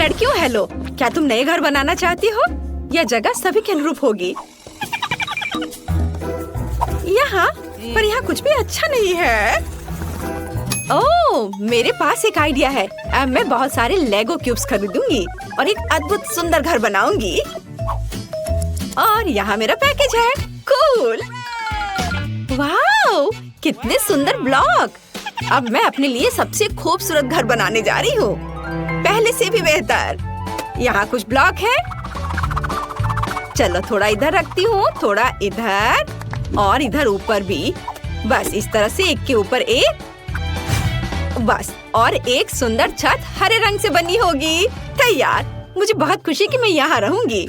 लड़कियों हेलो, क्या तुम नए घर बनाना चाहती हो? यह जगह सभी के अनुरूप होगी। यहाँ पर यहाँ कुछ भी अच्छा नहीं है। ओह, मेरे पास एक आइडिया है। अब मैं बहुत सारे लेगो क्यूब्स खरीदूंगी और एक अद्भुत सुंदर घर बनाऊंगी। और यहाँ मेरा पैकेज है। कूल! वाओ, कितने सुंदर ब्लॉक! अब मैं अपने लिए सबसे खूबसूरत घर बनाने जा रही हूँ, पहले से भी बेहतर। यहाँ कुछ ब्लॉक है। चलो थोड़ा इधर रखती हूँ, थोड़ा इधर और इधर ऊपर भी। बस इस तरह से एक के ऊपर एक। बस, और एक सुंदर छत हरे रंग से बनी होगी। तैयार। मुझे बहुत खुशी कि मैं यहाँ रहूंगी।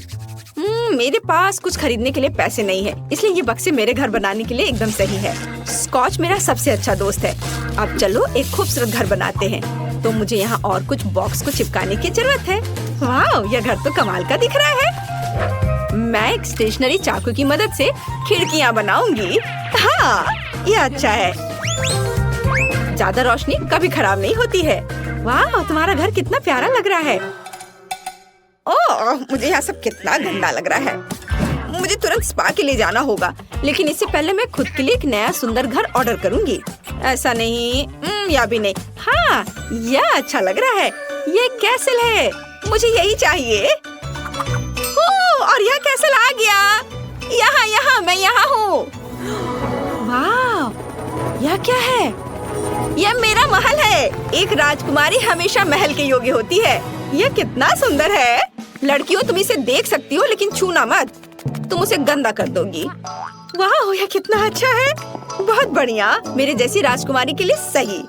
मेरे पास कुछ खरीदने के लिए पैसे नहीं है, इसलिए ये बक्से मेरे घर बनाने के लिए एकदम सही है। स्कॉच मेरा सबसे अच्छा दोस्त है। अब चलो एक खूबसूरत घर बनाते हैं। तो मुझे यहाँ और कुछ बॉक्स को चिपकाने की जरूरत है। वाह, यह घर तो कमाल का दिख रहा है। मैं एक स्टेशनरी चाकू की मदद से खिड़कियाँ बनाऊंगी। हाँ, यह अच्छा है। ज्यादा रोशनी कभी खराब नहीं होती है। वाह, तुम्हारा घर कितना प्यारा लग रहा है। ओह, मुझे यहाँ सब कितना गंदा लग रहा है। मुझे तुरंत स्पा के लिए जाना होगा, लेकिन इससे पहले मैं खुद के लिए एक नया सुंदर घर ऑर्डर करूंगी। ऐसा नहीं, या भी नहीं। हाँ, यह अच्छा लग रहा है। ये कैसल है, मुझे यही चाहिए। और यह कैसल आ गया। यहाँ मैं यहाँ हूँ। वाह, यह क्या है? यह मेरा महल है। एक राजकुमारी हमेशा महल के योग्य होती है। यह कितना सुंदर है। लड़कियों, तुम इसे देख सकती हो, लेकिन छूना मत, तुम उसे गंदा कर दोगी। वाह, यह कितना अच्छा है। बहुत बढ़िया, मेरे जैसी राजकुमारी के लिए सही।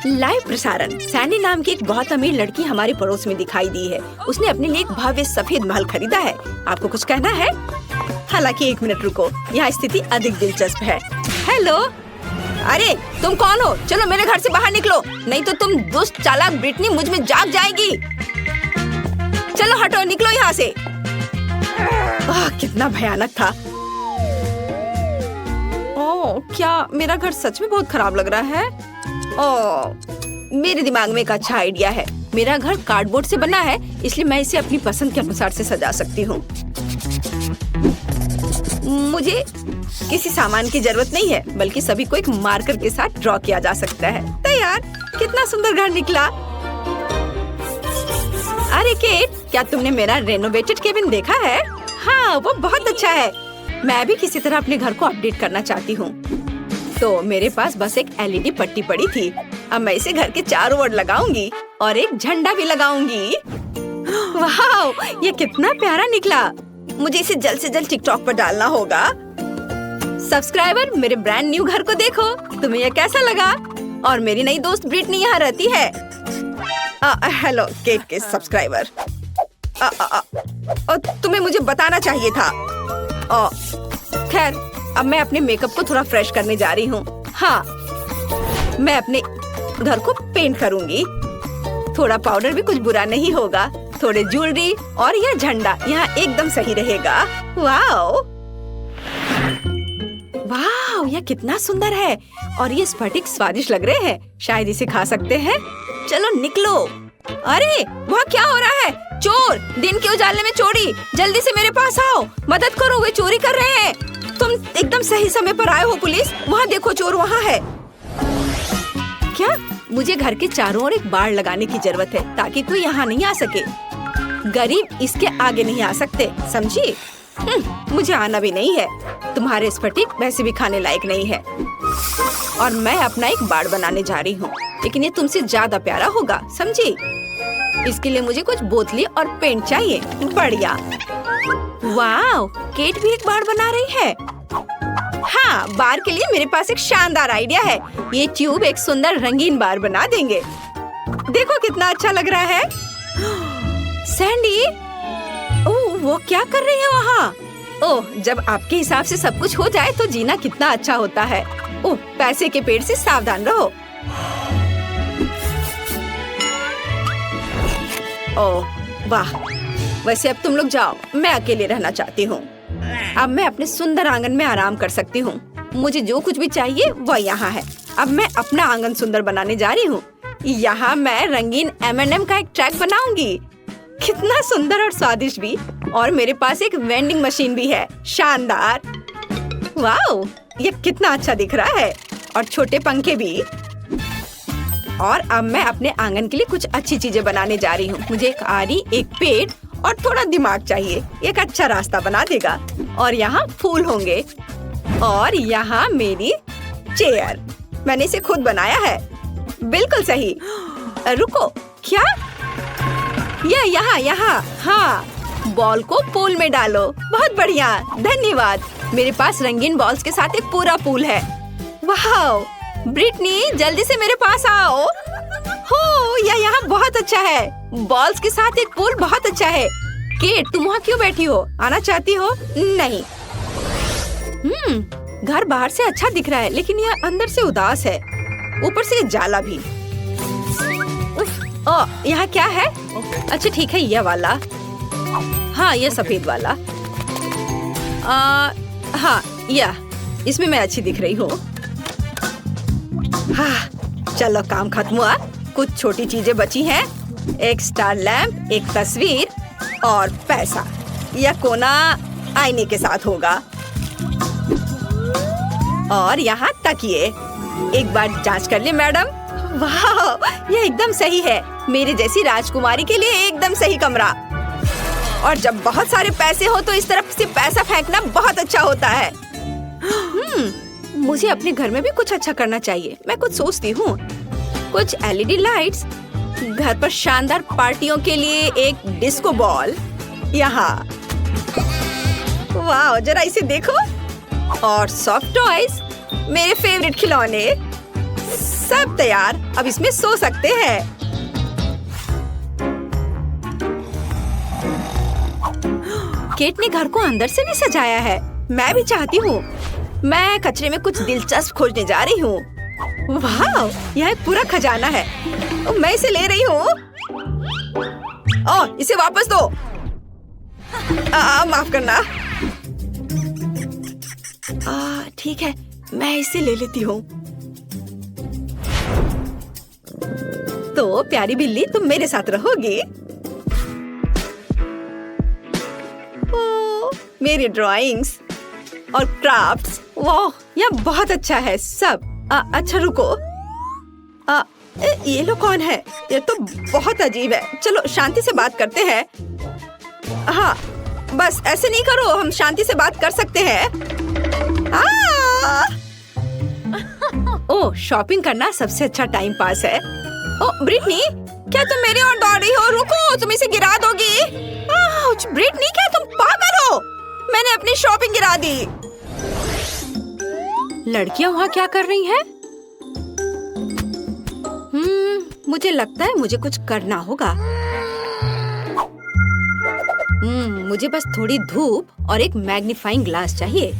लाइव प्रसारण। सैंडी नाम की एक बहुत अमीर लड़की हमारे पड़ोस में दिखाई दी है। उसने अपने लिए एक भव्य सफेद महल खरीदा है। आपको कुछ कहना है? हालांकि 1 मिनट रुको, यहाँ स्थिति अधिक दिलचस्प है। हेलो, अरे तुम कौन हो? चलो मेरे घर से बाहर निकलो, नहीं तो तुम दुष्ट चालाक ब्रिटनी मुझ में जाग जाएगी। चलो हटो, निकलो यहाँ से। कितना भयानक था। ओह, क्या मेरा घर सच में बहुत खराब लग रहा है। ओह, मेरे दिमाग में एक अच्छा आइडिया है। मेरा घर कार्डबोर्ड से बना है, इसलिए मैं इसे अपनी पसंद के अनुसार से सजा सकती हूँ। मुझे किसी सामान की जरूरत नहीं है, बल्कि सभी को एक मार्कर के साथ ड्रॉ किया जा सकता है। तैयार। कितना सुंदर घर निकला। अरे केट, क्या तुमने मेरा रेनोवेटेड केबिन देखा है? हाँ, वो बहुत अच्छा है। मैं भी किसी तरह अपने घर को अपडेट करना चाहती हूँ। तो मेरे पास बस एक LED पट्टी पड़ी थी। अब मैं इसे घर के चारों ओर लगाऊंगी और एक झंडा भी लगाऊंगी। वाह, ये कितना प्यारा निकला। मुझे इसे जल्द से जल्द टिकटॉक पर डालना होगा। सब्सक्राइबर, मेरे ब्रांड न्यू घर को देखो। तुम्हें यह कैसा लगा? और मेरी नई दोस्त ब्रिटनी यहाँ रहती है। हेलो केट के सब्सक्राइबर। तुम्हें मुझे बताना चाहिए था। खैर, अब मैं अपने मेकअप को थोड़ा फ्रेश करने जा रही हूँ। हाँ, मैं अपने घर को पेंट करूँगी। थोड़ा पाउडर भी कुछ बुरा नहीं होगा। थोड़े ज्वेलरी और यह झंडा यहाँ एकदम सही रहेगा। वाओ, वाओ, यह कितना सुंदर है। और ये स्फटिक स्वादिष्ट लग रहे हैं। शायद इसे खा सकते हैं। चलो निकलो। अरे, वहाँ क्या हो रहा है? चोर! दिन के उजाले में चोरी! जल्दी से मेरे पास आओ, मदद करो, वे चोरी कर रहे हैं। तुम एकदम सही समय पर आए हो पुलिस। वहाँ देखो, चोर वहाँ है। क्या? मुझे घर के चारों ओर एक बाड़ लगाने की जरूरत है, ताकि कोई यहाँ नहीं आ सके। गरीब इसके आगे नहीं आ सकते, समझी? मुझे आना भी नहीं है। तुम्हारे स्फटिक वैसे भी खाने लायक नहीं है। और मैं अपना एक बाड़ बनाने जा रही हूँ, लेकिन ये तुमसे ज्यादा प्यारा होगा, समझी? इसके लिए मुझे कुछ बोतली और पेंट चाहिए। बढ़िया। वाह, केट भी एक बाड़ बना रही है। हाँ, बार के लिए मेरे पास एक शानदार आइडिया है। ये ट्यूब एक सुंदर रंगीन बार बना देंगे। देखो कितना अच्छा लग रहा है। सैंडी, ओह, वो क्या कर रही है वहाँ? ओह, जब आपके हिसाब से सब कुछ हो जाए तो जीना कितना अच्छा होता है। ओह, पैसे के पेड़ से सावधान रहो। ओह, वाह। वैसे अब तुम लोग जाओ, मैं अकेले रहना चाहती हूँ। अब मैं अपने सुंदर आंगन में आराम कर सकती हूँ। मुझे जो कुछ भी चाहिए वह यहाँ है। अब मैं अपना आंगन सुंदर बनाने जा रही हूँ। यहाँ मैं रंगीन M&M का एक ट्रैक बनाऊंगी। कितना सुंदर और स्वादिष्ट भी। और मेरे पास एक वेंडिंग मशीन भी है। शानदार। वाओ, ये कितना अच्छा दिख रहा है। और छोटे पंखे भी। और अब मैं अपने आंगन के लिए कुछ अच्छी चीजें बनाने जा रही हूँ। मुझे एक आरी, एक पेड़ और थोड़ा दिमाग चाहिए। एक अच्छा रास्ता बना देगा। और यहाँ फूल होंगे। और यहाँ मेरी चेयर। मैंने इसे खुद बनाया है। बिल्कुल सही। रुको, क्या? यहाँ। हाँ, बॉल को पूल में डालो। बहुत बढ़िया, धन्यवाद। मेरे पास रंगीन बॉल्स के साथ एक पूरा पूल है। वाह, ब्रिटनी जल्दी से मेरे पास आओ। हो, यह यहाँ बहुत अच्छा है। बॉल्स के साथ एक पूल बहुत अच्छा है। केट, तुम वहाँ क्यों बैठी हो? आना चाहती हो? नहीं। घर बाहर से अच्छा दिख रहा है, लेकिन यह अंदर से उदास है। ऊपर से जाला भी। यहाँ क्या है? अच्छा ठीक है, यह वाला। हाँ, यह सफेद वाला। हाँ, यह इसमें मैं अच्छी दिख रही हूँ। हाँ, चलो काम खत्म हुआ। कुछ छोटी चीजें बची हैं। एक स्टार लैंप, एक तस्वीर और पैसा। यह कोना आईने के साथ होगा। और यहाँ तकिए। एक बार जांच कर ले मैडम। वाह, यह एकदम सही है। मेरे जैसी राजकुमारी के लिए एकदम सही कमरा। और जब बहुत सारे पैसे हो तो इस तरफ से पैसा फेंकना बहुत अच्छा होता है। मुझे अपने घर में भी कुछ अच्छा करना चाहिए। मैं कुछ सोचती हूँ। कुछ LED लाइट्स। घर पर शानदार पार्टियों के लिए एक डिस्को बॉल। यहाँ। वाह, जरा इसे देखो। और सॉफ्ट टॉयज, मेरे फेवरेट खिलौने। सब तैयार। अब इसमें सो सकते हैं। केट ने घर को अंदर से भी सजाया है। मैं भी चाहती हूँ। मैं कचरे में कुछ दिलचस्प खोजने जा रही हूँ। वाह, यह एक पूरा खजाना है। मैं इसे ले रही हूँ। इसे वापस दो। माफ करना। ठीक है, मैं इसे ले लेती हूँ। तो प्यारी बिल्ली, तुम मेरे साथ रहोगी। मेरी ड्राइंग्स और क्राफ्ट्स। वाह, यह बहुत अच्छा है सब। अच्छा रुको। ये लोग कौन है? ये तो बहुत अजीब है। चलो शांति से बात करते हैं। हाँ, बस ऐसे नहीं करो। हम शांति से बात कर सकते हैं। ओह, शॉपिंग करना सबसे अच्छा टाइम पास है। ओह ब्रिटनी, क्या तुम मेरी ओर दौड़ रही हो? रुको, तुम इसे गिरा दोगी। ब्रिटनी, क्या तुम पागल हो? मैंने अपनी शॉपिंग गिरा दी। लड़कियां वहाँ क्या कर रही हैं? मुझे लगता है मुझे कुछ करना होगा। मुझे बस थोड़ी धूप और एक मैग्नीफाइंग ग्लास चाहिए।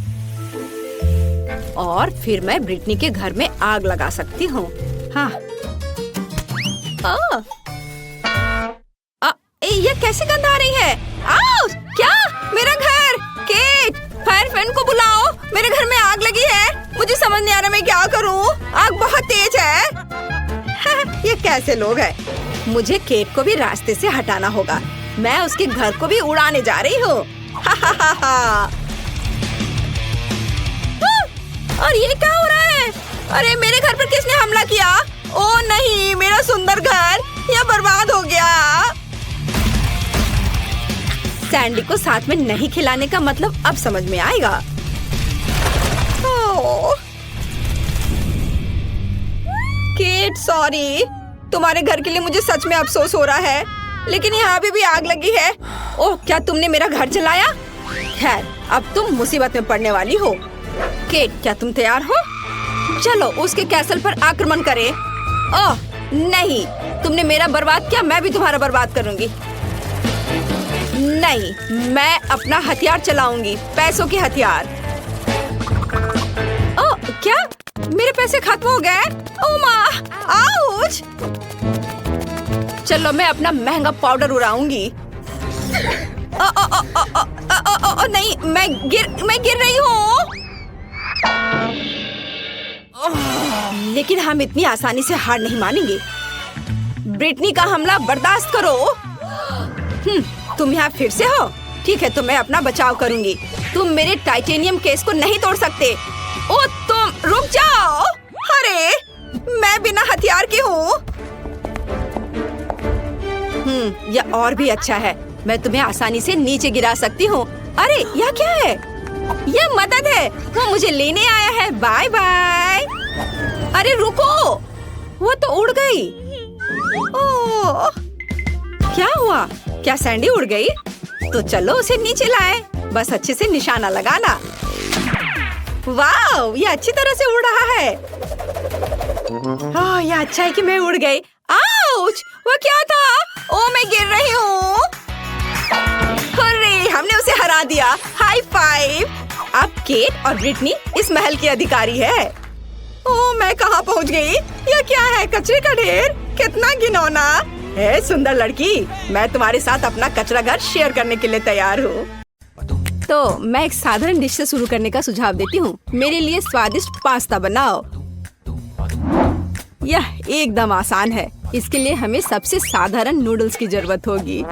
और फिर मैं ब्रिटनी के घर में आग लगा सकती हूँ। हाँ। ये कैसे गंध आ रही है? क्या? मेरा घर! केट, फायर फैन को बुलाओ। मेरे घर में आग लगी है। मुझे समझ नहीं आ रहा मैं क्या करूँ। आग बहुत तेज है। ये कैसे लोग हैं? मुझे केट को भी रास्ते से हटाना होगा। मैं उसके घर को भी उड़ाने जा रही हूँ। और ये क्या हो रहा है? अरे मेरे घर पर किसने हमला किया? ओह नहीं, मेरा सुंदर घर यह बर्बाद हो गया। सैंडी को साथ में नहीं खिलाने का मतलब अब समझ में आएगा। केट, सॉरी। तुम्हारे घर के लिए मुझे सच में अफसोस हो रहा है, लेकिन यहाँ भी आग लगी है। ओह, क्या तुमने मेरा घर जलाया? खैर, अब तुम मुसीबत में पड़ने वाली हो। केट, क्या तुम तैयार हो? चलो उसके कैसल पर आक्रमण करें। ओह नहीं, तुमने मेरा बर्बाद किया, मैं भी तुम्हारा बर्बाद करूंगी। नहीं, मैं अपना हथियार चलाऊंगी, पैसों के हथियार। ओह, क्या? मेरे पैसे खत्म हो गए? ओह माँ, आउच! चलो मैं अपना महंगा पाउडर उड़ाऊंगी। नहीं, मैं गिर रही हूँ। लेकिन हम इतनी आसानी से हार नहीं मानेंगे। ब्रिटनी का हमला बर्दाश्त करो। तुम यहाँ फिर से हो? ठीक है, तो मैं अपना बचाव करूंगी। तुम मेरे टाइटेनियम केस को नहीं तोड़ सकते। ओ तुम रुक जाओ। अरे मैं बिना हथियार की हूँ। यह और भी अच्छा है। मैं तुम्हें आसानी से नीचे गिरा सकती हूँ। अरे यह क्या है? यह मदद है। वो मुझे लेने आया है। Bye bye. अरे रुको, वो तो उड़ गई। ओह, क्या हुआ? क्या सैंडी उड़ गई? तो चलो उसे नीचे लाए। बस अच्छे से निशाना लगाना। वाह, ये अच्छी तरह से उड़ रहा है। ओह, यह अच्छा है कि मैं उड़ गई। आउच! वो क्या था? ओह, मैं गिर रही हूँ। अरे, हमने उसे हरा दिया। High five. अब केट और ब्रिटनी इस महल की अधिकारी है। ओह, मैं कहाँ पहुँच गई? यह क्या है? कचरे का ढेर। कितना घिनौना है। सुंदर लड़की, मैं तुम्हारे साथ अपना कचरा घर शेयर करने के लिए तैयार हूँ। तो मैं एक साधारण डिश से शुरू करने का सुझाव देती हूँ। मेरे लिए स्वादिष्ट पास्ता बनाओ। यह एकदम आसान है। इसके लिए हमें सबसे साधारण नूडल्स की जरूरत होगी।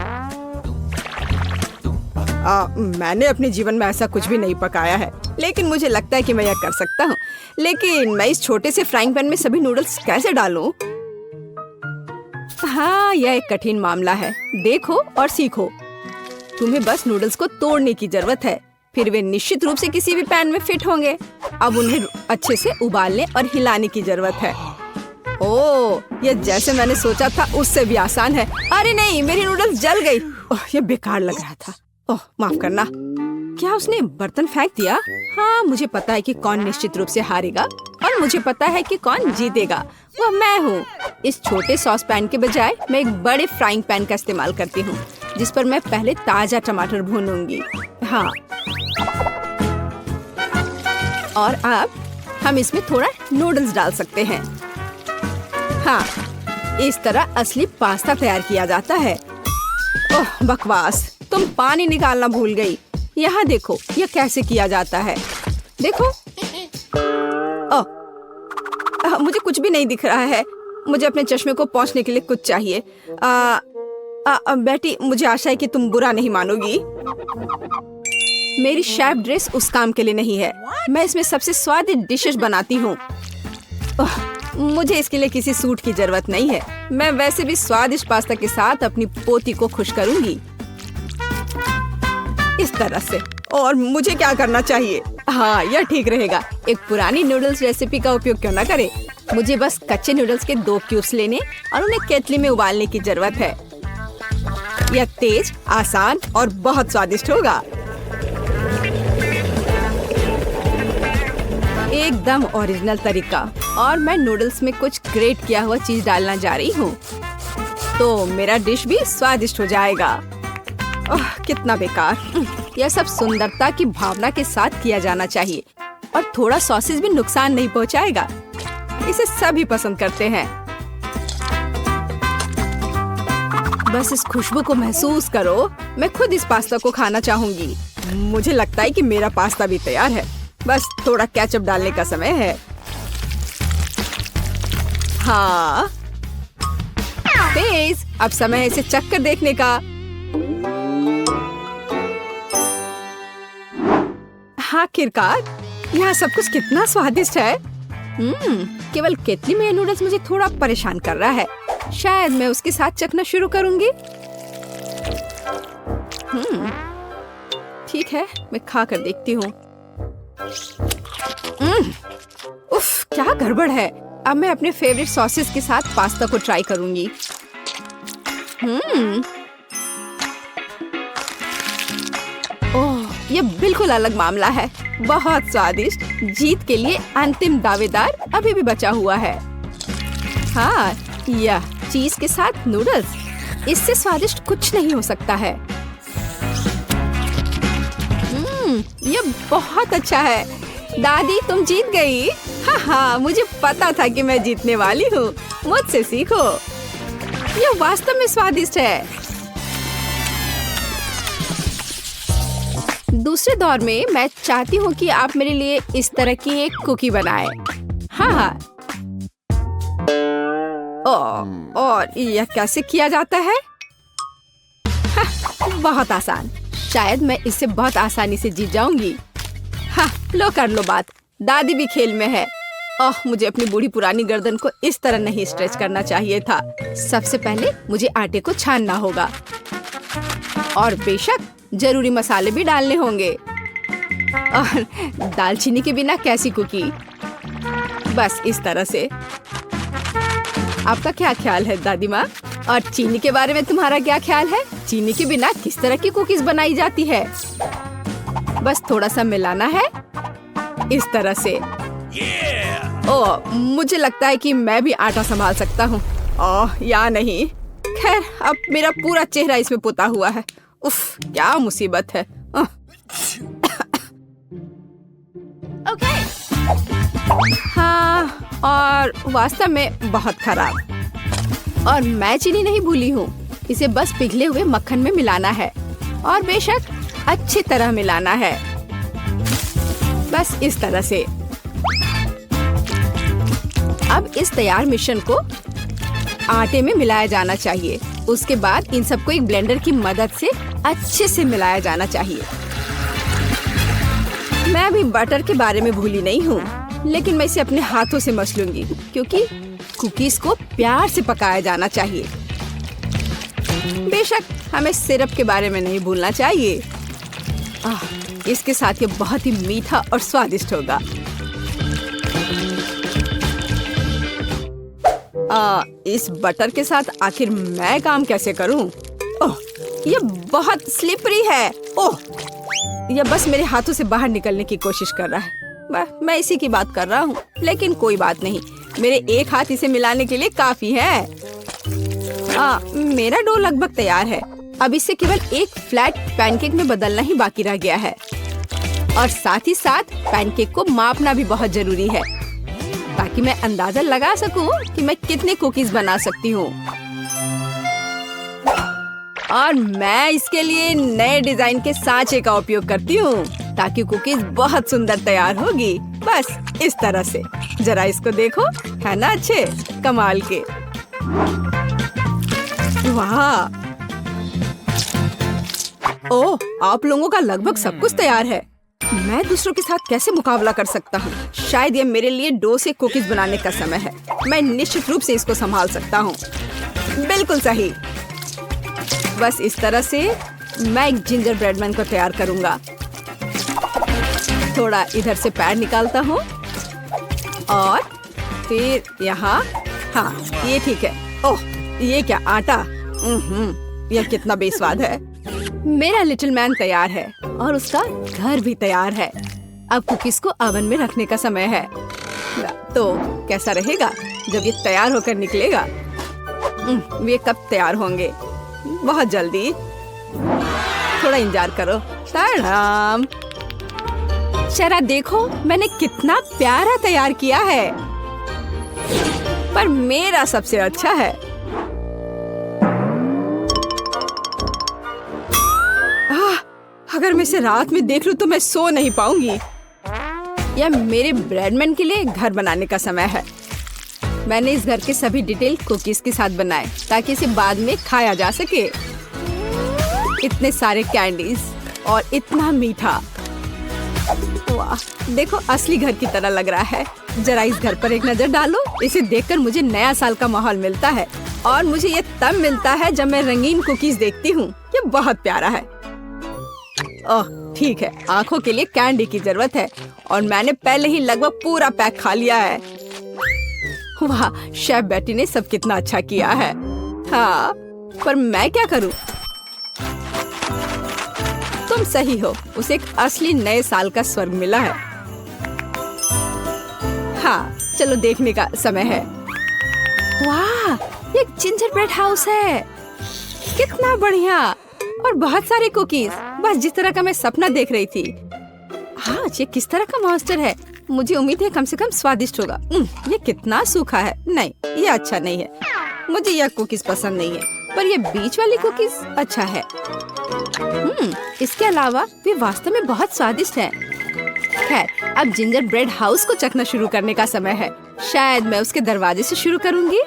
मैंने अपने जीवन में ऐसा कुछ भी नहीं पकाया है, लेकिन मुझे लगता है कि मैं यह कर सकता हूँ। लेकिन मैं इस छोटे से फ्राइंग पैन में सभी नूडल्स कैसे डालूं? हाँ, यह एक कठिन मामला है। देखो और सीखो। तुम्हें बस नूडल्स को तोड़ने की जरूरत है। फिर वे निश्चित रूप से किसी भी पैन में फिट होंगे। अब उन्हें अच्छे से उबालने और हिलाने की जरूरत है। ओह, यह जैसे मैंने सोचा था उससे भी आसान है। अरे नहीं, मेरी नूडल्स जल गई। ओह, यह बेकार लग रहा था। ओह, माफ करना। क्या उसने बर्तन फेंक दिया? हाँ, मुझे पता है कि कौन निश्चित रूप से हारेगा और मुझे पता है कि कौन जीतेगा। वह मैं हूँ। इस छोटे सॉस पैन के बजाय मैं एक बड़े फ्राइंग पैन का इस्तेमाल करती हूँ, जिस पर मैं पहले ताजा टमाटर भूनूंगी। हाँ, और अब हम इसमें थोड़ा नूडल्स डाल सकते हैं। हाँ, इस तरह असली पास्ता तैयार किया जाता है। ओह बकवास, तुम पानी निकालना भूल गई। यहाँ देखो, यह कैसे किया जाता है। देखो। ओह, मुझे कुछ भी नहीं दिख रहा है। मुझे अपने चश्मे को पोंछने के लिए कुछ चाहिए। बेटी, मुझे आशा है कि तुम बुरा नहीं मानोगी। मेरी शेफ ड्रेस उस काम के लिए नहीं है। मैं इसमें सबसे स्वादिष्ट डिशेस बनाती हूँ। मुझे इसके लिए किसी सूट की जरूरत नहीं है। मैं वैसे भी स्वादिष्ट पास्ता के साथ अपनी पोती को खुश करूंगी इस तरह से। और मुझे क्या करना चाहिए? हाँ, यह ठीक रहेगा। एक पुरानी नूडल्स रेसिपी का उपयोग क्यों न करें। मुझे बस कच्चे नूडल्स के 2 क्यूब्स लेने और उन्हें केतली में उबालने की जरूरत है। यह तेज, आसान और बहुत स्वादिष्ट होगा। एकदम ओरिजिनल तरीका। और मैं नूडल्स में कुछ ग्रेट किया हुआ चीज डालना जा रही हूँ, तो मेरा डिश भी स्वादिष्ट हो जाएगा। कितना बेकार। यह सब सुंदरता की भावना के साथ किया जाना चाहिए। और थोड़ा सॉसेज भी नुकसान नहीं पहुँचाएगा। इसे सभी पसंद करते हैं। बस इस खुशबू को महसूस करो। मैं खुद इस पास्ता को खाना चाहूंगी। मुझे लगता है कि मेरा पास्ता भी तैयार है। बस थोड़ा केचप डालने का समय है। हाँ, तेज। अब समय है इसे चक्कर देखने का। आखिरकार, यहाँ सब कुछ कितना स्वादिष्ट है। केवल केतली में नूडल्स मुझे थोड़ा परेशान कर रहा है। शायद मैं उसके साथ चखना शुरू करूंगी। ठीक है, मैं खा कर देखती हूँ। उफ, क्या गड़बड़ है। अब मैं अपने फेवरेट सॉसेस के साथ पास्ता को ट्राई करूंगी। ओह, ये बिल्कुल अलग मामला है। बहुत स्वादिष्ट। जीत के लिए अंतिम दावेदार अभी भी बचा हुआ है। हाँ, यह चीज के साथ नूडल्स, इससे स्वादिष्ट कुछ नहीं हो सकता है। यह बहुत अच्छा है। दादी, तुम जीत गई। हाँ, मुझे पता था कि मैं जीतने वाली हूँ। मुझसे सीखो। यह वास्तव में स्वादिष्ट है। दूसरे दौर में मैं चाहती हूँ कि आप मेरे लिए इस तरह की एक कुकी बनाएं। हाँ। और यह कैसे किया जाता है? बहुत आसान। शायद मैं इससे बहुत आसानी से जीत जाऊंगी। हाँ, लो कर लो बात। दादी भी खेल में है। ओह, मुझे अपनी बूढ़ी पुरानी गर्दन को इस तरह नहीं स्ट्रेच करना चाहिए था। सबसे पहले मुझे आटे को छानना होगा और बेशक जरूरी मसाले भी डालने होंगे। और दालचीनी के बिना कैसी कुकी? बस इस तरह से। आपका क्या ख्याल है दादी माँ? और चीनी के बारे में तुम्हारा क्या ख्याल है? चीनी के बिना किस तरह की कुकीज बनाई जाती है? बस थोड़ा सा मिलाना है इस तरह से। ओह, मुझे लगता है कि मैं भी आटा संभाल सकता हूँ। ओह, या नहीं। खैर, अब मेरा पूरा चेहरा इसमें पुता हुआ है। उफ, क्या मुसीबत है। हाँ, और वास्तव में बहुत खराब। और मैं चीनी नहीं भूली हूँ। इसे बस पिघले हुए मक्खन में मिलाना है और बेशक अच्छी तरह मिलाना है। बस इस तरह से। अब इस तैयार मिश्रण को आटे में मिलाया जाना चाहिए। उसके बाद इन सबको एक ब्लेंडर की मदद से अच्छे से मिलाया जाना चाहिए। मैं अभी बटर के बारे में भूली नहीं हूँ, लेकिन मैं इसे अपने हाथों से मस लूंगी क्योंकि कुकीज को प्यार से पकाया जाना चाहिए। बेशक हमें सिरप के बारे में नहीं भूलना चाहिए। इसके साथ ये बहुत ही मीठा और स्वादिष्ट होगा। इस बटर के साथ आखिर मैं काम कैसे करूं? ओह, ये बहुत स्लिपरी है। ओह, यह बस मेरे हाथों से बाहर निकलने की कोशिश कर रहा है। मैं इसी की बात कर रहा हूँ, लेकिन कोई बात नहीं। मेरे एक हाथ इसे मिलाने के लिए काफी है। मेरा डो लगभग तैयार है। अब इसे केवल एक फ्लैट पैनकेक में बदलना ही बाकी रह गया है। और साथ ही साथ पैनकेक को मापना भी बहुत जरूरी है ताकि मैं अंदाजा लगा सकूं कि मैं कितने कुकीज बना सकती हूँ। और मैं इसके लिए नए डिजाइन के सांचे का उपयोग करती हूँ ताकि कुकीज बहुत सुंदर तैयार होगी। बस इस तरह से। जरा इसको देखो, है ना अच्छे? कमाल के। वाह! ओह, आप लोगों का लगभग सब कुछ तैयार है। मैं दूसरों के साथ कैसे मुकाबला कर सकता हूँ? शायद ये मेरे लिए डो से कुकीज बनाने का समय है। मैं निश्चित रूप से इसको संभाल सकता हूँ। बिल्कुल सही। बस इस तरह से मैं एक जिंजर ब्रेड मैन को तैयार करूँगा। थोड़ा इधर से पैर निकालता हूँ और फिर यहाँ। हाँ, ये ठीक है। ओह, ये क्या आटा? यह कितना बेस्वाद है। मेरा लिटिल मैन तैयार है और उसका घर भी तैयार है। अब कुकीज को ओवन में रखने का समय है। तो कैसा रहेगा जब ये तैयार होकर निकलेगा? ये कब तैयार होंगे? बहुत जल्दी। थोड़ा इंतजार करो। ताड़ाम! जरा देखो, मैंने कितना प्यारा तैयार किया है। पर मेरा सबसे अच्छा है। अगर मैं इसे रात में देख लूं तो मैं सो नहीं पाऊंगी। यह मेरे ब्रेडमैन के लिए घर बनाने का समय है। मैंने इस घर के सभी डिटेल कुकीज के साथ बनाए ताकि इसे बाद में खाया जा सके। इतने सारे कैंडीज और इतना मीठा। वाह, देखो, असली घर की तरह लग रहा है। जरा इस घर पर एक नजर डालो। इसे देखकर मुझे नया साल का माहौल मिलता है और मुझे ये तब मिलता है जब मैं रंगीन कुकीज देखती हूँ। ये बहुत प्यारा है। ओह, ठीक है, आंखों के लिए कैंडी की जरूरत है और मैंने पहले ही लगभग पूरा पैक खा लिया है। वाह, शेफ बेटी ने सब कितना अच्छा किया है। हाँ, पर मैं क्या करूं? तुम सही हो, उसे एक असली नए साल का स्वर्ग मिला है। हाँ, चलो देखने का समय है। वाह, ये एक जिंजर ब्रेड हाउस है। कितना बढ़िया! और बहुत सारे कुकीज, बस जिस तरह का मैं सपना देख रही थी। हाँ, ये किस तरह का मॉन्स्टर है? मुझे उम्मीद है कम से कम स्वादिष्ट होगा। ये कितना सूखा है। नहीं, ये अच्छा नहीं है। मुझे यह कुकीज पसंद नहीं है, पर ये बीच वाली कुकीज अच्छा है। इसके अलावा वे वास्तव में बहुत स्वादिष्ट हैं। खैर, अब जिंजर ब्रेड हाउस को चखना शुरू करने का समय है। शायद मैं उसके दरवाजे से शुरू करूंगी।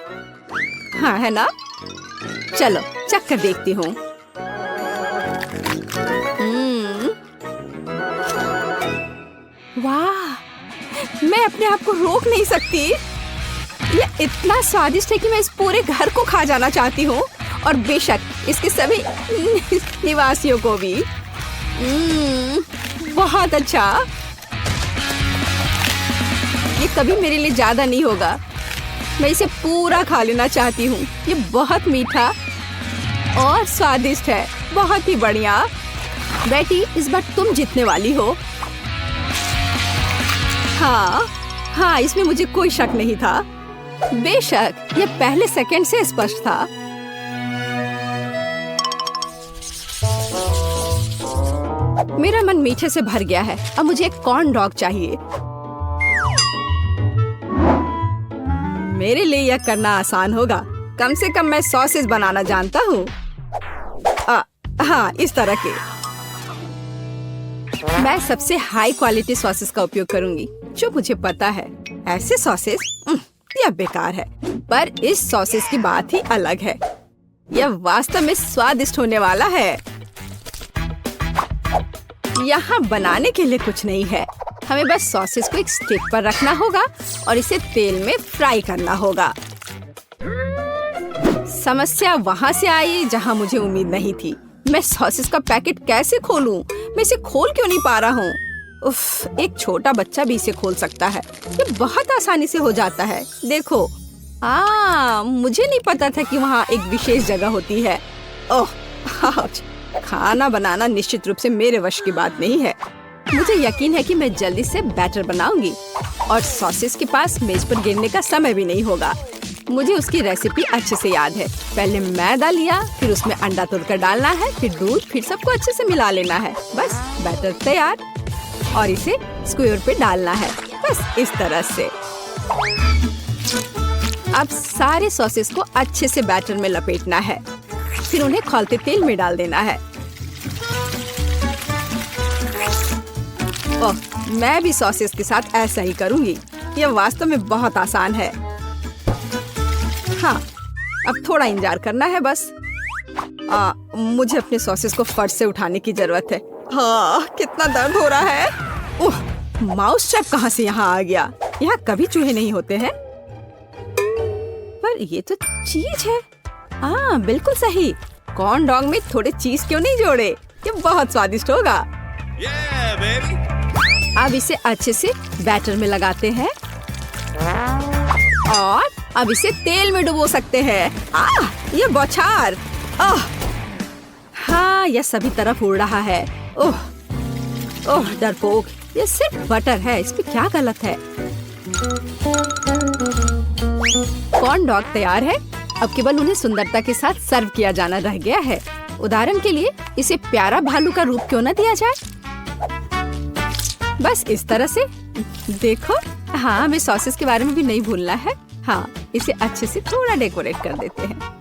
हाँ है ना? चलो चख कर देखती हूँ। वाह, मैं अपने आप को रोक नहीं सकती। ये इतना स्वादिष्ट है कि मैं इस पूरे घर को खा जाना चाहती हूँ, और बेशक इसके सभी निवासियों को भी। बहुत अच्छा। ये कभी मेरे लिए ज्यादा नहीं होगा, मैं इसे पूरा खा लेना चाहती हूँ। ये बहुत मीठा और स्वादिष्ट है, बहुत ही बढ़िया। बेटी, इस बार तुम जीतने वाली हो। हाँ, इसमें मुझे कोई शक नहीं था। बेशक ये पहले सेकंड से स्पष्ट था। मेरा मन मीठे से भर गया है। अब मुझे एक कॉर्न डॉग चाहिए। मेरे लिए यह करना आसान होगा। कम से कम मैं सॉसेस बनाना जानता हूँ। हाँ, इस तरह के। मैं सबसे हाई क्वालिटी सॉसेस का उपयोग करूंगी जो मुझे पता है। ऐसे सॉसेस यह बेकार है, पर इस सॉसेस की बात ही अलग है। यह वास्तव में स्वादिष्ट होने वाला है। यहाँ बनाने के लिए कुछ नहीं है, हमें बस सॉसेस को एक स्टिक पर रखना होगा और इसे तेल में फ्राई करना होगा। समस्या वहाँ से आई जहाँ मुझे उम्मीद नहीं थी। मैं सॉसेस का पैकेट कैसे खोलूं? मैं इसे खोल क्यों नहीं पा रहा हूँ? उफ, एक छोटा बच्चा भी इसे खोल सकता है। ये बहुत आसानी से हो जाता है। देखो, मुझे नहीं पता था कि वहाँ एक विशेष जगह होती है। ओह, खाना बनाना निश्चित रूप से मेरे वश की बात नहीं है। मुझे यकीन है कि मैं जल्दी से बैटर बनाऊंगी और सॉसेस के पास मेज पर गिरने का समय भी नहीं होगा। मुझे उसकी रेसिपी अच्छे से याद है। पहले मैदा लिया, फिर उसमें अंडा तोड़कर डालना है, फिर दूध, फिर सबको अच्छे से मिला लेना है। बस बैटर तैयार और इसे स्क्वायर पे डालना है, बस इस तरह से। अब सारे सॉसेस को अच्छे से बैटर में लपेटना है, फिर उन्हें खौलते तेल में डाल देना है। ओह, मैं भी सॉसेस के साथ ऐसा ही करूंगी। यह वास्तव में बहुत आसान है। हाँ, अब थोड़ा इंतजार करना है बस। मुझे अपने सॉसेस को फर्श से उठाने की जरूरत है। हाँ, कितना दर्द हो रहा है। ओह, माउस ट्रैप कहाँ से यहाँ आ गया? यहाँ कभी चूहे नहीं होते हैं। पर ये तो चीज है। हाँ, बिल्कुल सही। कॉर्न डॉग में थोड़े चीज क्यों नहीं जोड़े? ये बहुत स्वादिष्ट होगा। अब इसे अच्छे से बैटर में लगाते हैं और अब इसे तेल में डुबो सकते हैं। ये बौछार। हाँ, यह सभी तरफ उड़ रहा है। ओह डरपोक, ये सिर्फ बटर है, इसमें क्या गलत है? कॉर्न डॉग तैयार है। अब केवल उन्हें सुंदरता के साथ सर्व किया जाना रह गया है। उदाहरण के लिए इसे प्यारा भालू का रूप क्यों न दिया जाए? बस इस तरह से। देखो, हाँ, हमें सॉसेस के बारे में भी नहीं भूलना है। हाँ, इसे अच्छे से थोड़ा डेकोरेट कर देते हैं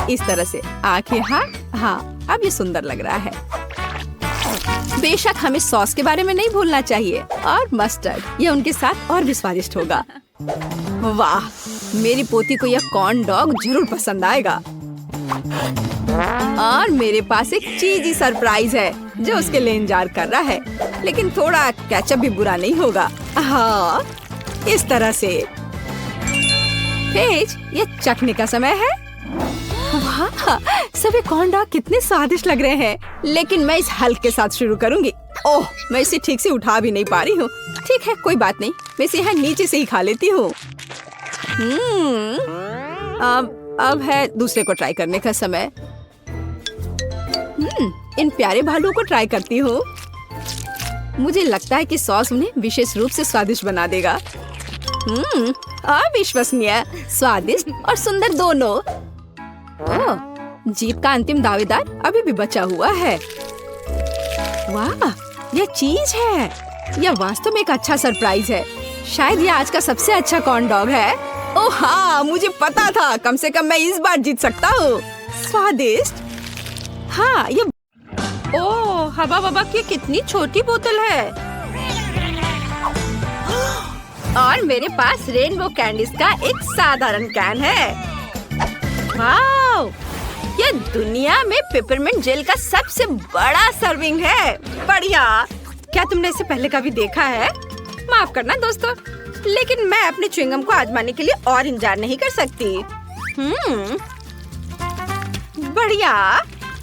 इस तरह से। आंखें, हाँ, अब ये सुंदर लग रहा है। बेशक हमें सॉस के बारे में नहीं भूलना चाहिए, और मस्टर्ड, ये उनके साथ और भी स्वादिष्ट होगा। वाह, मेरी पोती को यह कॉर्न डॉग जरूर पसंद आएगा। और मेरे पास एक चीजी सरप्राइज है जो उसके लिए इंतजार कर रहा है, लेकिन थोड़ा केचप भी बुरा नहीं होगा। हाँ, इस तरह से। पेज, ये चखने का समय है। वाह, सभी कॉर्न डॉग कितने स्वादिष्ट लग रहे हैं, लेकिन मैं इस हल्क के साथ शुरू करूंगी। ओह, मैं इसे ठीक से उठा भी नहीं पा रही हूँ। ठीक है, कोई बात नहीं, मैं इसे यहाँ नीचे से ही खा लेती हूँ। अब है दूसरे को ट्राई करने का समय। इन प्यारे भालुओं को ट्राई करती हूँ। मुझे लगता है कि सॉस उन्हें विशेष रूप से स्वादिष्ट बना देगा। अविश्वसनीय, स्वादिष्ट और सुंदर दोनों। जीत का अंतिम दावेदार अभी भी बचा हुआ है। वाह, यह चीज है। यह वास्तव में एक अच्छा सरप्राइज है। शायद यह आज का सबसे अच्छा कॉर्न डॉग है। ओह हाँ, मुझे पता था। कम से कम मैं इस बार जीत सकता हूँ। स्वादिष्ट। हाँ, ये हवा बाबा की कितनी छोटी बोतल है। और मेरे पास रेनबो कैंडीज का एक साधारण कैन है। वाओ! ये दुनिया में पेपरमिंट जेल का सबसे बड़ा सर्विंग है। बढ़िया। क्या तुमने इसे पहले कभी देखा है? माफ करना दोस्तों, लेकिन मैं अपने च्युइंगम को आजमाने के लिए और इंतजार नहीं कर सकती। बढ़िया।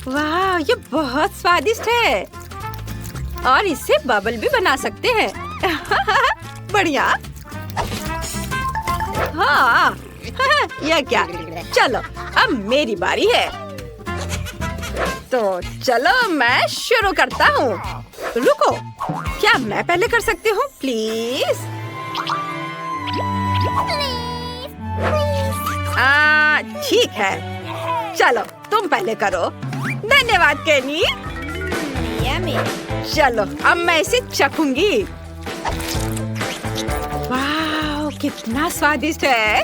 वाह, ये बहुत स्वादिष्ट है और इससे बबल भी बना सकते हैं। बढ़िया। हाँ, यह क्या? चलो अब मेरी बारी है। तो चलो मैं शुरू करता हूँ। रुको, क्या मैं पहले कर सकती हूँ प्लीज? ठीक है, चलो तुम पहले करो। धन्यवाद केनी। चलो अब मैं इसे चखूंगी। वाह, कितना स्वादिष्ट है।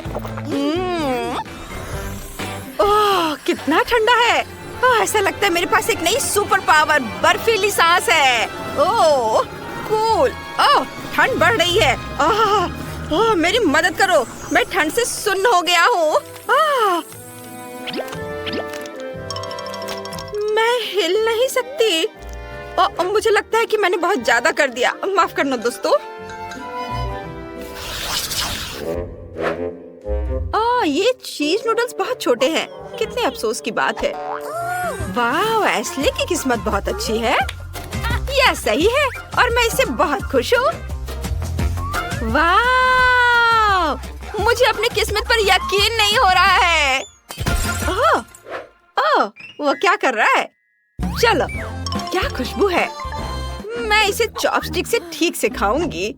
ओह, कितना ठंडा है। ओह, ऐसा लगता है मेरे पास एक नई सुपर पावर बर्फीली सांस है। ओह कूल। ओह, ठंड बढ़ रही है। ओह, मेरी मदद करो, मैं ठंड से सुन्न हो गया हूँ। मैं हिल नहीं सकती। मुझे लगता है कि मैंने बहुत ज्यादा कर दिया। माफ करना दोस्तों। ये चीज नूडल्स बहुत छोटे हैं। कितने अफसोस की बात है। वाह, एस्ले की किस्मत बहुत अच्छी है। यह सही है और मैं इससे बहुत खुश हूँ। वाह, मुझे अपनी किस्मत पर यकीन नहीं हो रहा है। ओह, वो क्या कर रहा है? चलो, क्या खुशबू है। मैं इसे चॉपस्टिक से ठीक से खाऊंगी।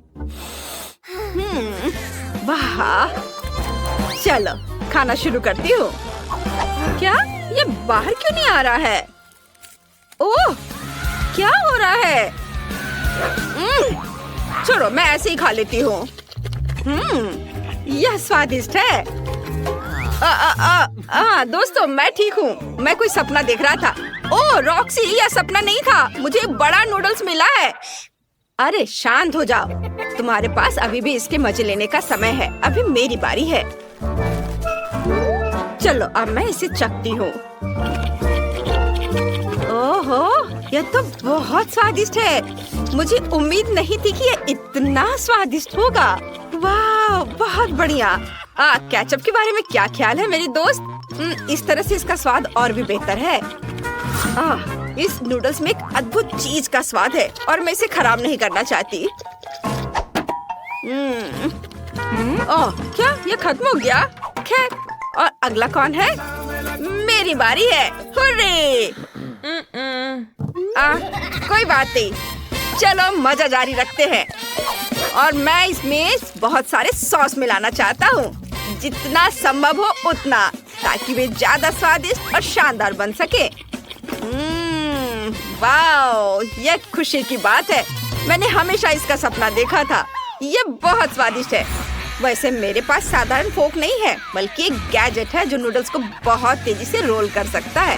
वाह, चलो खाना शुरू करती हूँ। क्या ये बाहर क्यों नहीं आ रहा है? ओह, क्या हो रहा है? छोड़ो, मैं ऐसे ही खा लेती हूँ। यह स्वादिष्ट है। दोस्तों, मैं ठीक हूँ। मैं कोई सपना देख रहा था। ओह रॉक्सी, यह सपना नहीं था। मुझे बड़ा नूडल्स मिला है। अरे शांत हो जाओ। तुम्हारे पास अभी भी इसके मजे लेने का समय है। अभी मेरी बारी है। चलो अब मैं इसे चखती हूँ। ओहो, यह तो बहुत स्वादिष्ट है। मुझे उम्मीद नहीं थी कि यह इतना स्वादिष्ट होगा। वाह, बहुत बढ़िया। केचप के बारे में क्या ख्याल है मेरी दोस्त? इस तरह से इसका स्वाद और भी बेहतर है। इस नूडल्स में एक अद्भुत चीज का स्वाद है और मैं इसे खराब नहीं करना चाहती। क्या ये खत्म हो गया? खैर, और अगला कौन है? मेरी बारी है। हुर्रे! कोई बात नहीं, चलो मजा जारी रखते हैं। और मैं इसमें बहुत सारे सॉस मिलाना चाहता हूँ, जितना संभव हो उतना, ताकि वे ज्यादा स्वादिष्ट और शानदार बन सके। वाओ, यह खुशी की बात है। मैंने हमेशा इसका सपना देखा था। ये बहुत स्वादिष्ट है। वैसे मेरे पास साधारण फोक नहीं है, बल्कि एक गैजेट है जो नूडल्स को बहुत तेजी से रोल कर सकता है।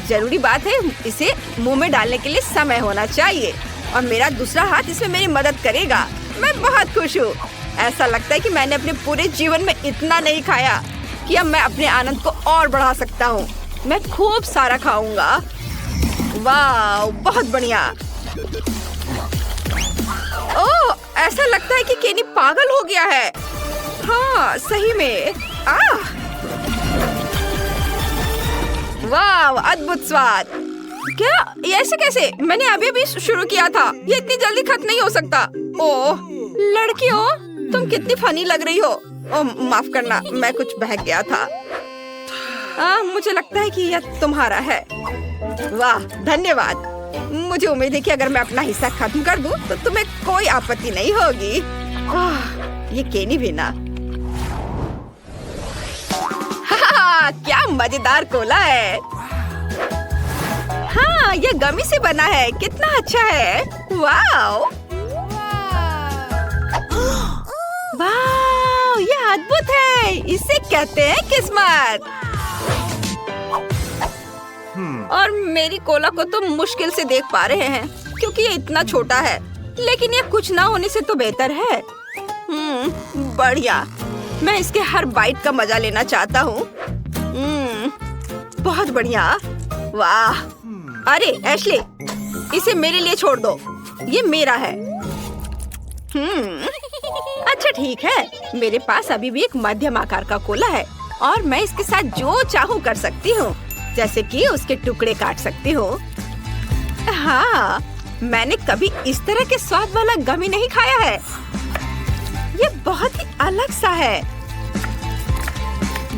जरूरी बात है, इसे मुंह में डालने के लिए समय होना चाहिए और मेरा दूसरा हाथ इसमें मेरी मदद करेगा। मैं बहुत खुश हूँ। ऐसा लगता है कि मैंने अपने पूरे जीवन में इतना नहीं खाया कि अब मैं अपने आनंद को और बढ़ा सकता हूँ। मैं खूब सारा खाऊंगा। वाह, बहुत बढ़िया। ओह, ऐसा लगता है कि केनी पागल हो गया है। हाँ, सही में। वाह, अद्भुत स्वाद। क्या ये ऐसे कैसे? मैंने अभी शुरू किया था। ये इतनी जल्दी खत्म नहीं हो सकता। ओह लड़कियों, तुम कितनी फनी लग रही हो। ओह माफ करना, मैं कुछ बहक गया था। मुझे लगता है कि यह तुम्हारा है। वाह, धन्यवाद। मुझे उम्मीद है कि अगर मैं अपना हिस्सा खत्म कर दूं, तो तुम्हें कोई आपत्ति नहीं होगी। ये केनी भी ना। क्या मजेदार कोला है। हाँ, ये गमी से बना है। कितना अच्छा है। वाओ, वाओ, ये अद्भुत है। इसे कहते हैं किस्मत। और मेरी कोला को तो मुश्किल से देख पा रहे हैं क्योंकि ये इतना छोटा है, लेकिन ये कुछ ना होने से तो बेहतर है। बढ़िया। मैं इसके हर बाइट का मजा लेना चाहता हूँ। बहुत बढ़िया। वाह। अरे एशली, इसे मेरे लिए छोड़ दो, ये मेरा है। अच्छा ठीक है, मेरे पास अभी भी एक मध्यम आकार का कोला है और मैं इसके साथ जो चाहूँ कर सकती हूँ, जैसे कि उसके टुकड़े काट सकती हूँ। हाँ, मैंने कभी इस तरह के स्वाद वाला गमी नहीं खाया है। ये बहुत ही अलग सा है।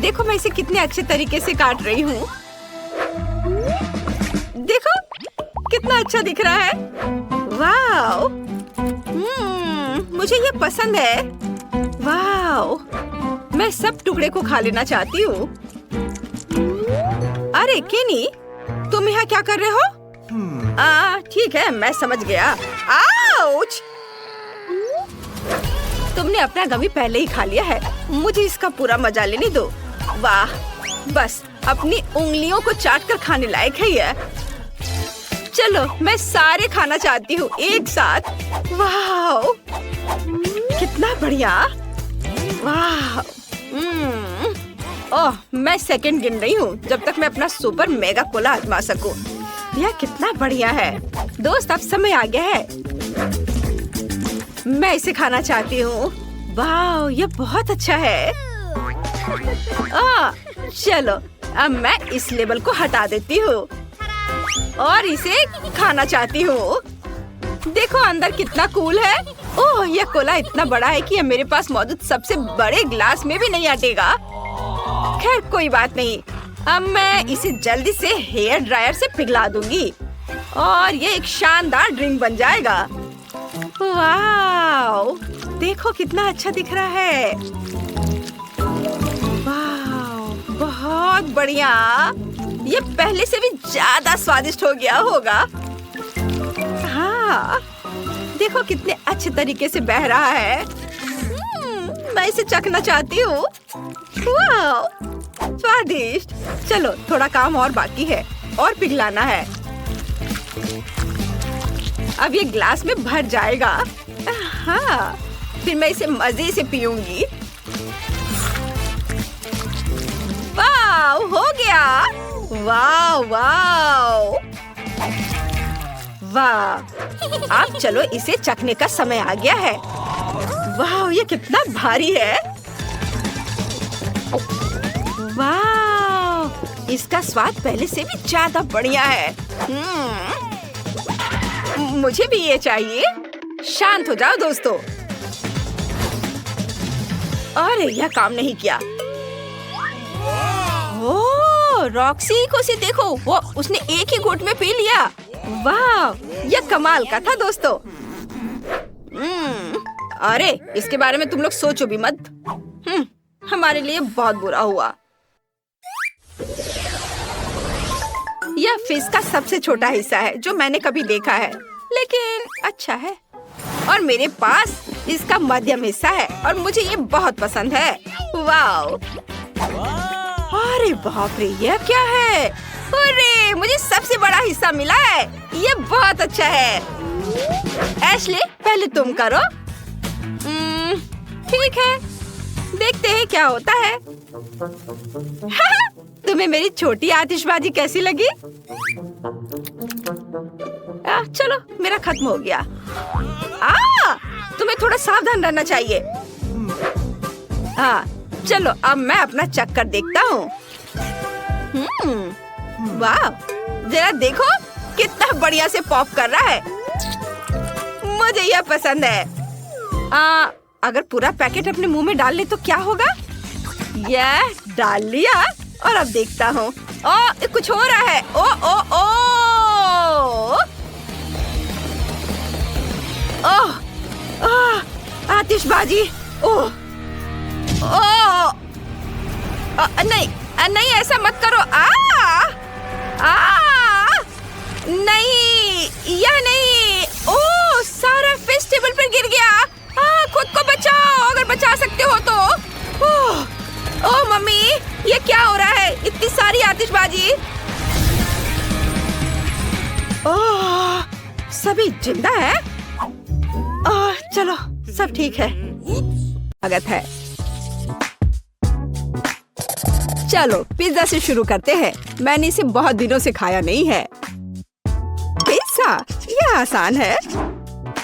देखो मैं इसे कितने अच्छे तरीके से काट रही हूँ। देखो कितना अच्छा दिख रहा है। वाव, मुझे ये पसंद है। वाव, मैं सब टुकड़े को खा लेना चाहती हूँ। अरे केनी, तुम यहाँ क्या कर रहे हो? ठीक है, मैं समझ गया। आउच! तुमने अपना गमी पहले ही खा लिया है। मुझे इसका पूरा मजा लेने दो। वाह, बस अपनी उंगलियों को चाट कर खाने लायक है ये। चलो, मैं सारे खाना चाहती हूँ एक साथ। वाह, कितना बढ़िया। वाह। ओह, मैं सेकंड गिन रही हूँ जब तक मैं अपना सुपर मेगा कोला आजमा सकूं। यह कितना बढ़िया है। दोस्त, अब समय आ गया है। मैं इसे खाना चाहती हूँ। वाह, ये बहुत अच्छा है। चलो, अब मैं इस लेबल को हटा देती हूँ और इसे खाना चाहती हूँ। देखो अंदर कितना कूल है। ओह, यह कोला इतना बड़ा है कि यह मेरे पास मौजूद सबसे बड़े ग्लास में भी नहीं अटेगा। खैर कोई बात नहीं, अब मैं इसे जल्दी से हेयर ड्रायर से पिघला दूंगी और ये एक शानदार ड्रिंक बन जाएगा। वाह, देखो कितना अच्छा दिख रहा है। वाह, बहुत बढ़िया। ये पहले से भी ज्यादा स्वादिष्ट हो गया होगा। हाँ, देखो कितने अच्छे तरीके से बह रहा है। मैं इसे चखना चाहती हूँ। वाह, स्वादिष्ट। चलो, थोड़ा काम और बाकी है और पिघलाना है। अब ये ग्लास में भर जाएगा। हाँ, फिर मैं इसे मजे से पीऊंगी। वाह, हो गया। वाह वाह वाह। अब चलो, इसे चखने का समय आ गया है। वाह, ये कितना भारी है। वाह, इसका स्वाद पहले से भी ज्यादा बढ़िया है। मुझे भी ये चाहिए। शांत हो जाओ दोस्तों। अरे, यह काम नहीं किया। ओह, रॉक्सी को से देखो, वो उसने एक ही घूंट में पी लिया। वाह, यह कमाल का था दोस्तों। अरे, इसके बारे में तुम लोग सोचो भी मत। हमारे लिए बहुत बुरा हुआ। यह फिश का सबसे छोटा हिस्सा है जो मैंने कभी देखा है, लेकिन अच्छा है। और मेरे पास इसका मध्यम हिस्सा है और मुझे ये बहुत पसंद है। वाह, अरे बाप रे, यह क्या है? अरे, मुझे सबसे बड़ा हिस्सा मिला है। ये बहुत अच्छा है। एशली, पहले तुम करो। ठीक है, देखते हैं क्या होता है। तुम्हें मेरी छोटी आतिशबाजी कैसी लगी? चलो, मेरा खत्म हो गया। तुम्हें थोड़ा सावधान रहना चाहिए। चलो, अब मैं अपना चक्कर देखता हूँ। वाह, जरा देखो कितना बढ़िया से पॉप कर रहा है। मुझे यह पसंद है। अगर पूरा पैकेट अपने मुंह में डाल ले तो क्या होगा? यह डाल लिया और अब देखता हूँ। कुछ हो रहा है। ओ ओ ओ ओह, आतिशबाजी। ओह, नहीं नहीं, ऐसा मत करो। नहीं, यह नहीं। ओह, सारा फिश टेबल पर गिर गया। खुद को बचाओ अगर बचा सकते हो तो। ओह मम्मी, ये क्या हो रहा है? इतनी सारी आतिशबाजी। सभी जिंदा है। चलो, सब ठीक है। स्वागत है। चलो पिज्जा से शुरू करते हैं। मैंने इसे बहुत दिनों से खाया नहीं है। पिज्जा यह आसान है,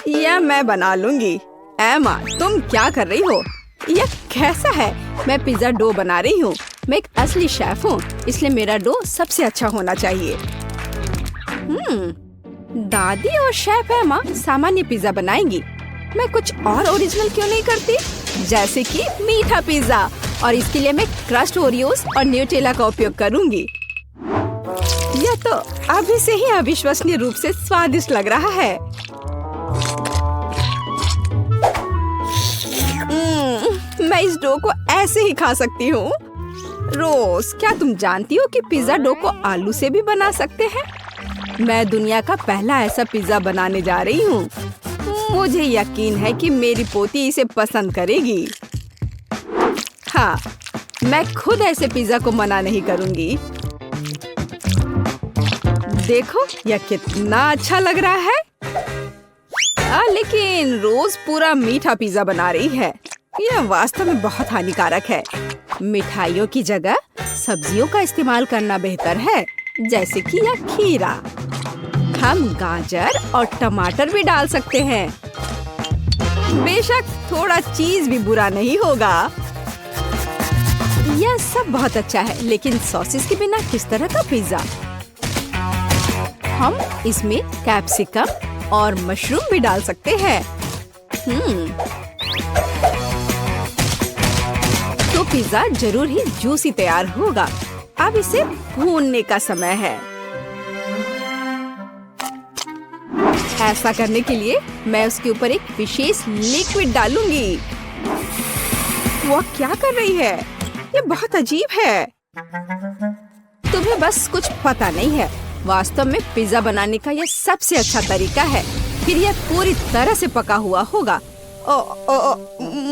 यह मैं बना लूंगी। एमा, तुम क्या कर रही हो? यह कैसा है? मैं पिज्जा डो बना रही हूँ। मैं एक असली शेफ हूँ, इसलिए मेरा डो सबसे अच्छा होना चाहिए। दादी और शेफ एमा सामान्य पिज्जा बनाएंगी। मैं कुछ और ओरिजिनल क्यों नहीं करती? जैसे कि मीठा पिज्जा, और इसके लिए मैं क्रस्ट ओरियोस और न्यूटेला का उपयोग करूंगी। यह तो अभी से ही अविश्वसनीय रूप से स्वादिष्ट लग रहा है। मैं इस डो को ऐसे ही खा सकती हूँ। रोज, क्या तुम जानती हो कि पिज्जा डो को आलू से भी बना सकते हैं? मैं दुनिया का पहला ऐसा पिज्जा बनाने जा रही हूँ। मुझे यकीन है कि मेरी पोती इसे पसंद करेगी। हाँ, मैं खुद ऐसे पिज्जा को मना नहीं करूँगी। देखो, यह कितना अच्छा लग रहा है। लेकिन रोज पूरा मीठा पिज्जा बना रही है। यह वास्तव में बहुत हानिकारक है। मिठाइयों की जगह सब्जियों का इस्तेमाल करना बेहतर है, जैसे कि यह खीरा। हम गाजर और टमाटर भी डाल सकते हैं। बेशक थोड़ा चीज भी बुरा नहीं होगा। यह सब बहुत अच्छा है, लेकिन सॉसेस के बिना किस तरह का पिज्जा? हम इसमें कैप्सिकम और मशरूम भी डाल सकते हैं। तो पिज्जा जरूर ही जूसी तैयार होगा। अब इसे भूनने का समय है। ऐसा करने के लिए मैं उसके ऊपर एक विशेष लिक्विड डालूंगी। वो क्या कर रही है? ये बहुत अजीब है। तुम्हें बस कुछ पता नहीं है। वास्तव में पिज्जा बनाने का यह सबसे अच्छा तरीका है। फिर यह पूरी तरह से पका हुआ होगा।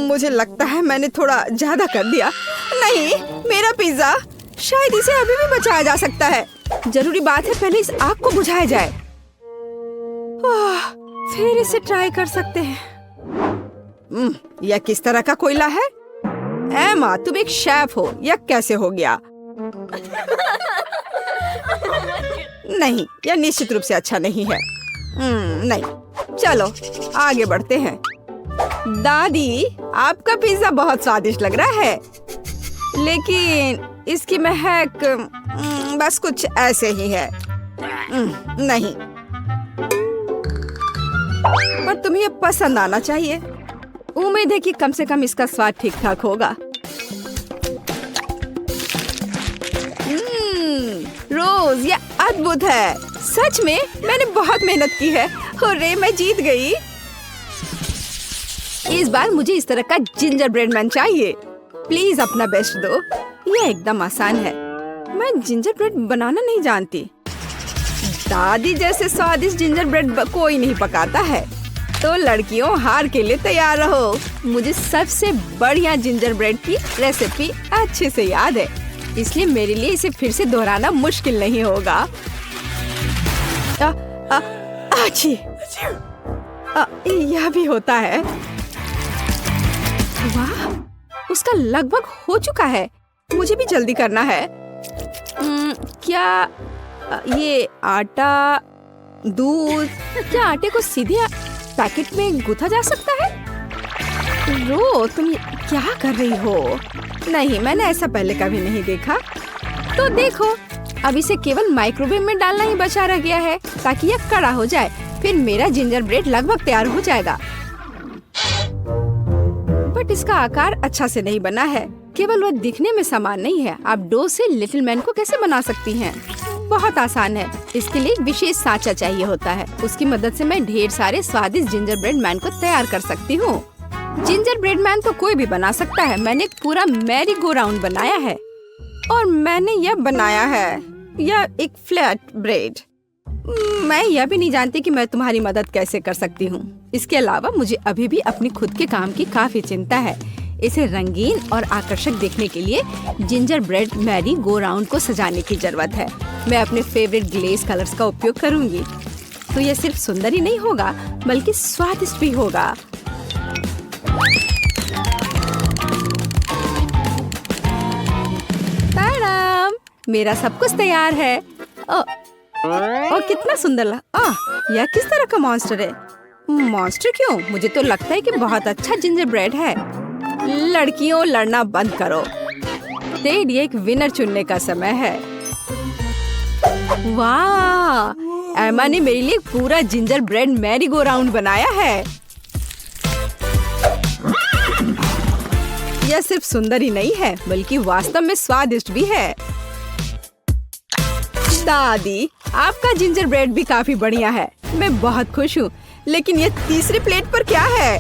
मुझे लगता है मैंने थोड़ा ज्यादा कर दिया। नहीं, मेरा पिज्जा, शायद इसे अभी भी बचाया जा सकता है। जरूरी बात है पहले इस आग को बुझाया जाए। फिर इसे ट्राई कर सकते हैं। यह किस तरह का कोयला है? एमा, तुम एक शेफ हो, यह कैसे हो गया? नहीं, यह निश्चित रूप से अच्छा नहीं है। नहीं, चलो आगे बढ़ते हैं। दादी, आपका पिज्जा बहुत स्वादिष्ट लग रहा है, लेकिन इसकी महक बस कुछ ऐसे ही है। नहीं, पर तुम्हें ये पसंद आना चाहिए। उम्मीद है कि कम से कम इसका स्वाद ठीक ठाक होगा। रोज, ये अद्भुत है। सच में मैंने बहुत मेहनत की है। हुर्रे, मैं जीत गई। इस बार मुझे इस तरह का जिंजर ब्रेड मैन चाहिए। प्लीज अपना बेस्ट दो। यह एकदम आसान है। मैं जिंजर ब्रेड बनाना नहीं जानती। दादी जैसे स्वादिष्ट जिंजर ब्रेड कोई नहीं पकाता है। तो लड़कियों, हार के लिए तैयार रहो। मुझे सबसे बढ़िया जिंजर ब्रेड की रेसिपी अच्छे से याद है, इसलिए मेरे लिए इसे फिर से दोहराना मुश्किल नहीं होगा। यह भी होता है। वाह, उसका लगभग हो चुका है। मुझे भी जल्दी करना है। क्या ये आटा, दूध, क्या आटे को सीधे पैकेट में गूंथा जा सकता है? रो, तुम क्या कर रही हो? नहीं, मैंने ऐसा पहले कभी नहीं देखा। तो देखो, अब इसे केवल माइक्रोवेव में डालना ही बचा रह गया है, ताकि यह कड़ा हो जाए। फिर मेरा जिंजर ब्रेड लगभग तैयार हो जाएगा। बट इसका आकार अच्छा से नहीं बना है। केवल वह दिखने में समान नहीं है। आप डो से लिटिल मैन को कैसे बना सकती हैं? बहुत आसान है। इसके लिए एक विशेष सांचा चाहिए होता है। उसकी मदद से मैं ढेर सारे स्वादिष्ट जिंजर ब्रेड मैन को तैयार कर सकती हूँ। जिंजर ब्रेड मैन तो कोई भी बना सकता है। मैंने एक पूरा मैरी गो राउंड बनाया है, और मैंने यह बनाया है, यह एक फ्लैट ब्रेड। मैं यह भी नहीं जानती कि मैं तुम्हारी मदद कैसे कर सकती हूँ। इसके अलावा मुझे अभी भी अपनी खुद के काम की काफी चिंता है। इसे रंगीन और आकर्षक देखने के लिए ginger bread merry go round को सजाने की जरूरत है। मैं अपने फेवरेट ग्लेज कलर्स का उपयोग करूंगी। तो यह सिर्फ सुंदर ही नहीं होगा, बल्कि स्वादिष्ट भी होगा। मेरा सब कुछ तैयार है। ओ, ओ कितना सुंदर यह किस तरह का मॉन्स्टर है? मॉन्स्टर क्यों? मुझे तो लगता है कि बहुत अच्छा जिंजर ब्रेड है। लड़कियों, लड़ना बंद करो। टेड, ये एक विनर चुनने का समय है। वाह! एमा ने मेरे लिए पूरा ginger bread merry go round बनाया है। यह सिर्फ सुंदर ही नहीं है बल्कि वास्तव में स्वादिष्ट भी है। दादी, आपका जिंजर ब्रेड भी काफी बढ़िया है। मैं बहुत खुश हूँ। लेकिन ये तीसरी प्लेट पर क्या है?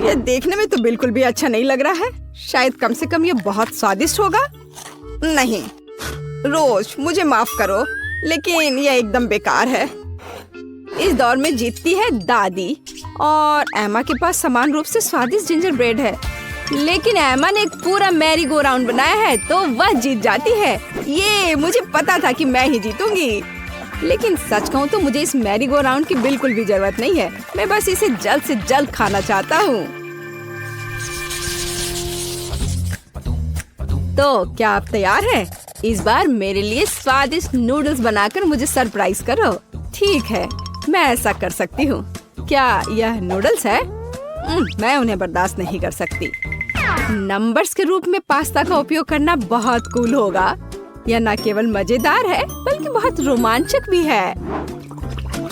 यह देखने में तो बिल्कुल भी अच्छा नहीं लग रहा है। शायद कम से कम ये बहुत स्वादिष्ट होगा। नहीं रोज, मुझे माफ करो, लेकिन यह एकदम बेकार है। इस दौर में जीतती है दादी और एमा के पास समान रूप से स्वादिष्ट जिंजर ब्रेड है। लेकिन एमा ने एक पूरा मैरी गो राउंड बनाया है तो वह जीत जाती है। ये मुझे पता था कि मैं ही जीतूंगी। लेकिन सच कहूँ तो मुझे इस मैरी गो राउंड की बिल्कुल भी जरूरत नहीं है। मैं बस इसे जल्द से जल्द खाना चाहता हूँ। तो क्या आप तैयार हैं? इस बार मेरे लिए स्वादिष्ट नूडल्स बनाकर मुझे सरप्राइज करो। ठीक है, मैं ऐसा कर सकती हूँ। क्या यह नूडल्स है? मैं उन्हें बर्दाश्त नहीं कर सकती। नंबर्स के रूप में पास्ता का उपयोग करना बहुत कूल होगा। यह न केवल मजेदार है बल्कि बहुत रोमांचक भी है।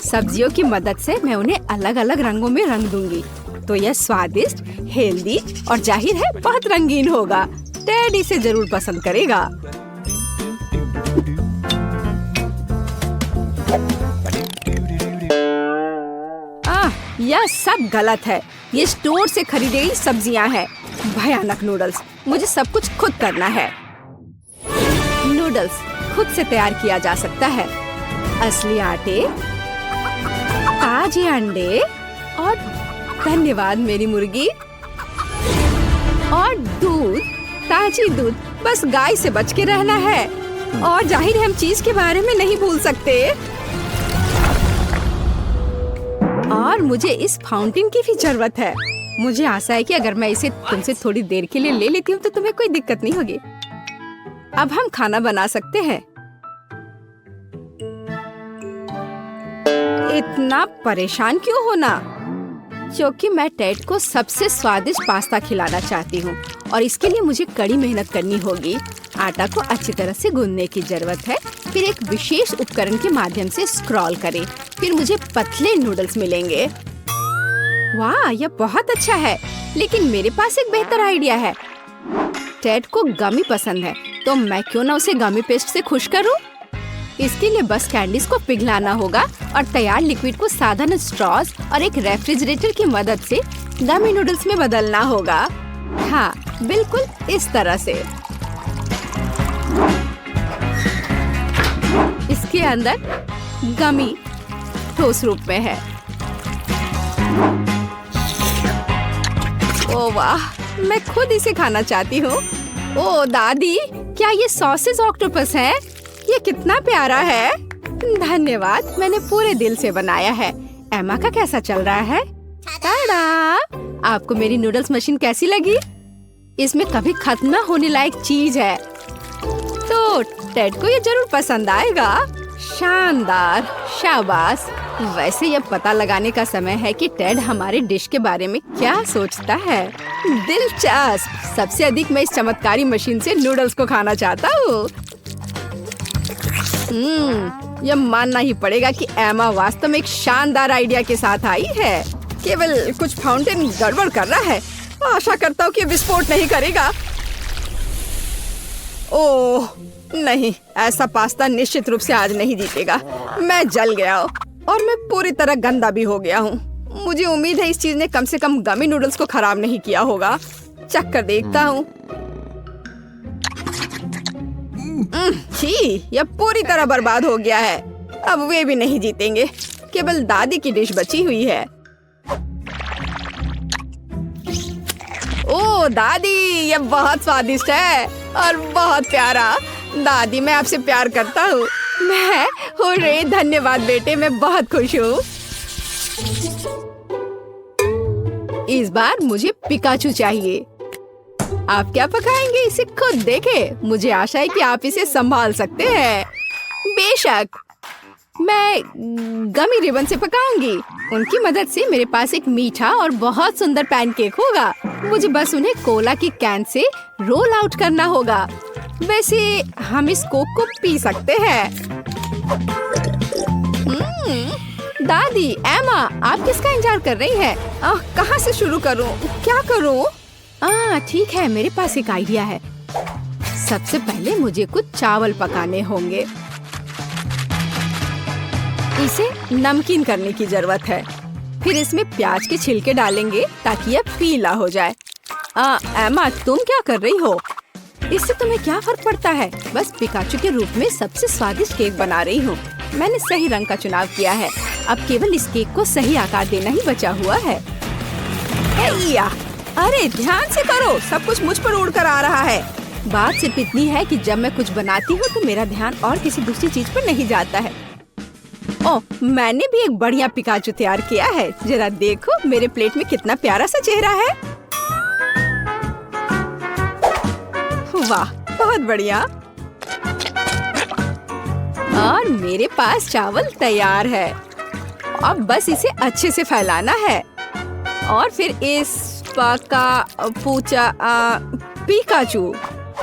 सब्जियों की मदद से मैं उन्हें अलग अलग रंगों में रंग दूंगी तो यह स्वादिष्ट, हेल्दी और जाहिर है बहुत रंगीन होगा। टेड इसे जरूर पसंद करेगा। यह सब गलत है। ये स्टोर से खरीदी गई सब्जियां हैं। भयानक नूडल्स। मुझे सब कुछ खुद करना है। नूडल्स खुद से तैयार किया जा सकता है। असली आटे, ताजे अंडे और धन्यवाद मेरी मुर्गी, और दूध, ताजी दूध। बस गाय से बच के रहना है। और जाहिर है हम चीज के बारे में नहीं भूल सकते। और मुझे इस फाउंटेन की भी जरूरत है। मुझे आशा है कि अगर मैं इसे तुमसे थोड़ी देर के लिए ले लेती हूँ तो तुम्हें कोई दिक्कत नहीं होगी। अब हम खाना बना सकते हैं। इतना परेशान क्यों होना? क्योंकि मैं टेड को सबसे स्वादिष्ट पास्ता खिलाना चाहती हूँ और इसके लिए मुझे कड़ी मेहनत करनी होगी। आटा को अच्छी तरह से गूंदने की जरूरत है। फिर एक विशेष उपकरण के माध्यम से स्क्रॉल करें। फिर मुझे पतले नूडल्स मिलेंगे। वाह, यह बहुत अच्छा है। लेकिन मेरे पास एक बेहतर आइडिया है। टेड को गमी पसंद है तो मैं क्यों ना उसे गमी पेस्ट से खुश करूं? इसके लिए बस कैंडीज को पिघलाना होगा और तैयार लिक्विड को साधारण स्ट्रॉज और एक रेफ्रिजरेटर की मदद से गमी नूडल्स में बदलना होगा। हाँ, बिल्कुल इस तरह से। इसके अंदर गमी ठोस रूप में है। ओह वाह, मैं खुद इसे खाना चाहती हूँ। ओह दादी, क्या ये सॉसेज ऑक्टोपस है? ये कितना प्यारा है। धन्यवाद, मैंने पूरे दिल से बनाया है। एमा का कैसा चल रहा है? टाडा! आपको मेरी नूडल्स मशीन कैसी लगी? इसमें कभी खत्म न होने लायक चीज है तो टेड को ये जरूर पसंद आएगा। शानदार, शाबाश। वैसे ये पता लगाने का समय है कि टेड हमारे डिश के बारे में क्या सोचता है। दिलचस्प। सबसे अधिक मैं इस चमत्कारी मशीन से नूडल्स को खाना चाहता हूँ। यह मानना ही पड़ेगा कि एमा वास्तव में एक शानदार आइडिया के साथ आई है। केवल कुछ फाउंटेन गड़बड़ कर रहा है। आशा करता हूँ कि विस्फोट नहीं करेगा। ओह नहीं, ऐसा पास्ता निश्चित रूप से आज नहीं जीतेगा। मैं जल गया और मैं पूरी तरह गंदा भी हो गया हूँ। मुझे उम्मीद है इस चीज ने कम से कम गमी नूडल्स को खराब नहीं किया होगा। चख कर देखता हूँ। यह पूरी तरह बर्बाद हो गया है। अब वे भी नहीं जीतेंगे। केवल दादी की डिश बची हुई है। ओह दादी, यह बहुत स्वादिष्ट है और बहुत प्यारा। दादी, मैं आपसे प्यार करता हूँ। मैं हो रे, धन्यवाद बेटे, मैं बहुत खुश हूँ। इस बार मुझे पिकाचू चाहिए। आप क्या पकाएंगे इसे खुद देखें। मुझे आशा है कि आप इसे संभाल सकते हैं। बेशक, मैं गमी रिबन से पकाऊंगी। उनकी मदद से मेरे पास एक मीठा और बहुत सुंदर पैनकेक होगा। मुझे बस उन्हें कोला की कैन से रोल आउट करना होगा। वैसे हम इस कोक को पी सकते हैं। दादी, एमा, आप किसका इंतजार कर रही हैं? कहाँ से शुरू करूँ? क्या करूँ? ठीक है, मेरे पास एक आइडिया है। सबसे पहले मुझे कुछ चावल पकाने होंगे। इसे नमकीन करने की जरूरत है। फिर इसमें प्याज के छिलके डालेंगे ताकि यह पीला हो जाए। एमा, तुम क्या कर रही हो? इससे तुम्हें क्या फर्क पड़ता है? बस पिकाचू के रूप में सबसे स्वादिष्ट केक बना रही हूँ। मैंने सही रंग का चुनाव किया है। अब केवल इस केक को सही आकार देना ही बचा हुआ है। अरे ध्यान से करो, सब कुछ मुझ पर उड़ कर आ रहा है। बात सिर्फ इतनी है कि जब मैं कुछ बनाती हूँ तो मेरा ध्यान और किसी दूसरी चीज पर नहीं जाता है। ओह, मैंने भी एक बढ़िया पिकाचू तैयार किया है। जरा देखो मेरे प्लेट में कितना प्यारा सा चेहरा है। वाह, बहुत बढ़िया। और मेरे पास चावल तैयार है। अब बस इसे अच्छे से फैलाना है और फिर इस पिकाचू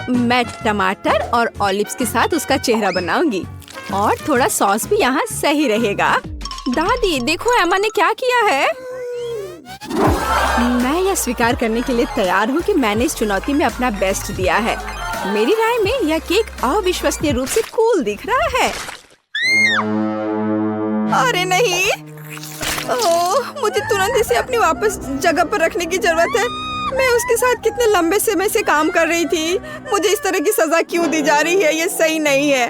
मैं टमाटर और ऑलिव्स के साथ उसका चेहरा बनाऊंगी और थोड़ा सॉस भी यहाँ सही रहेगा। दादी, देखो एमा ने क्या किया है। मैं यह स्वीकार करने के लिए तैयार हूँ कि मैंने इस चुनौती में अपना बेस्ट दिया है। मेरी राय में यह केक अविश्वसनीय रूप से कूल दिख रहा है। अरे नहीं, मुझे तुरंत इसे अपनी वापस जगह पर रखने की जरूरत है। मैं उसके साथ कितने लंबे समय से काम कर रही थी। मुझे इस तरह की सजा क्यों दी जा रही है? ये सही नहीं है।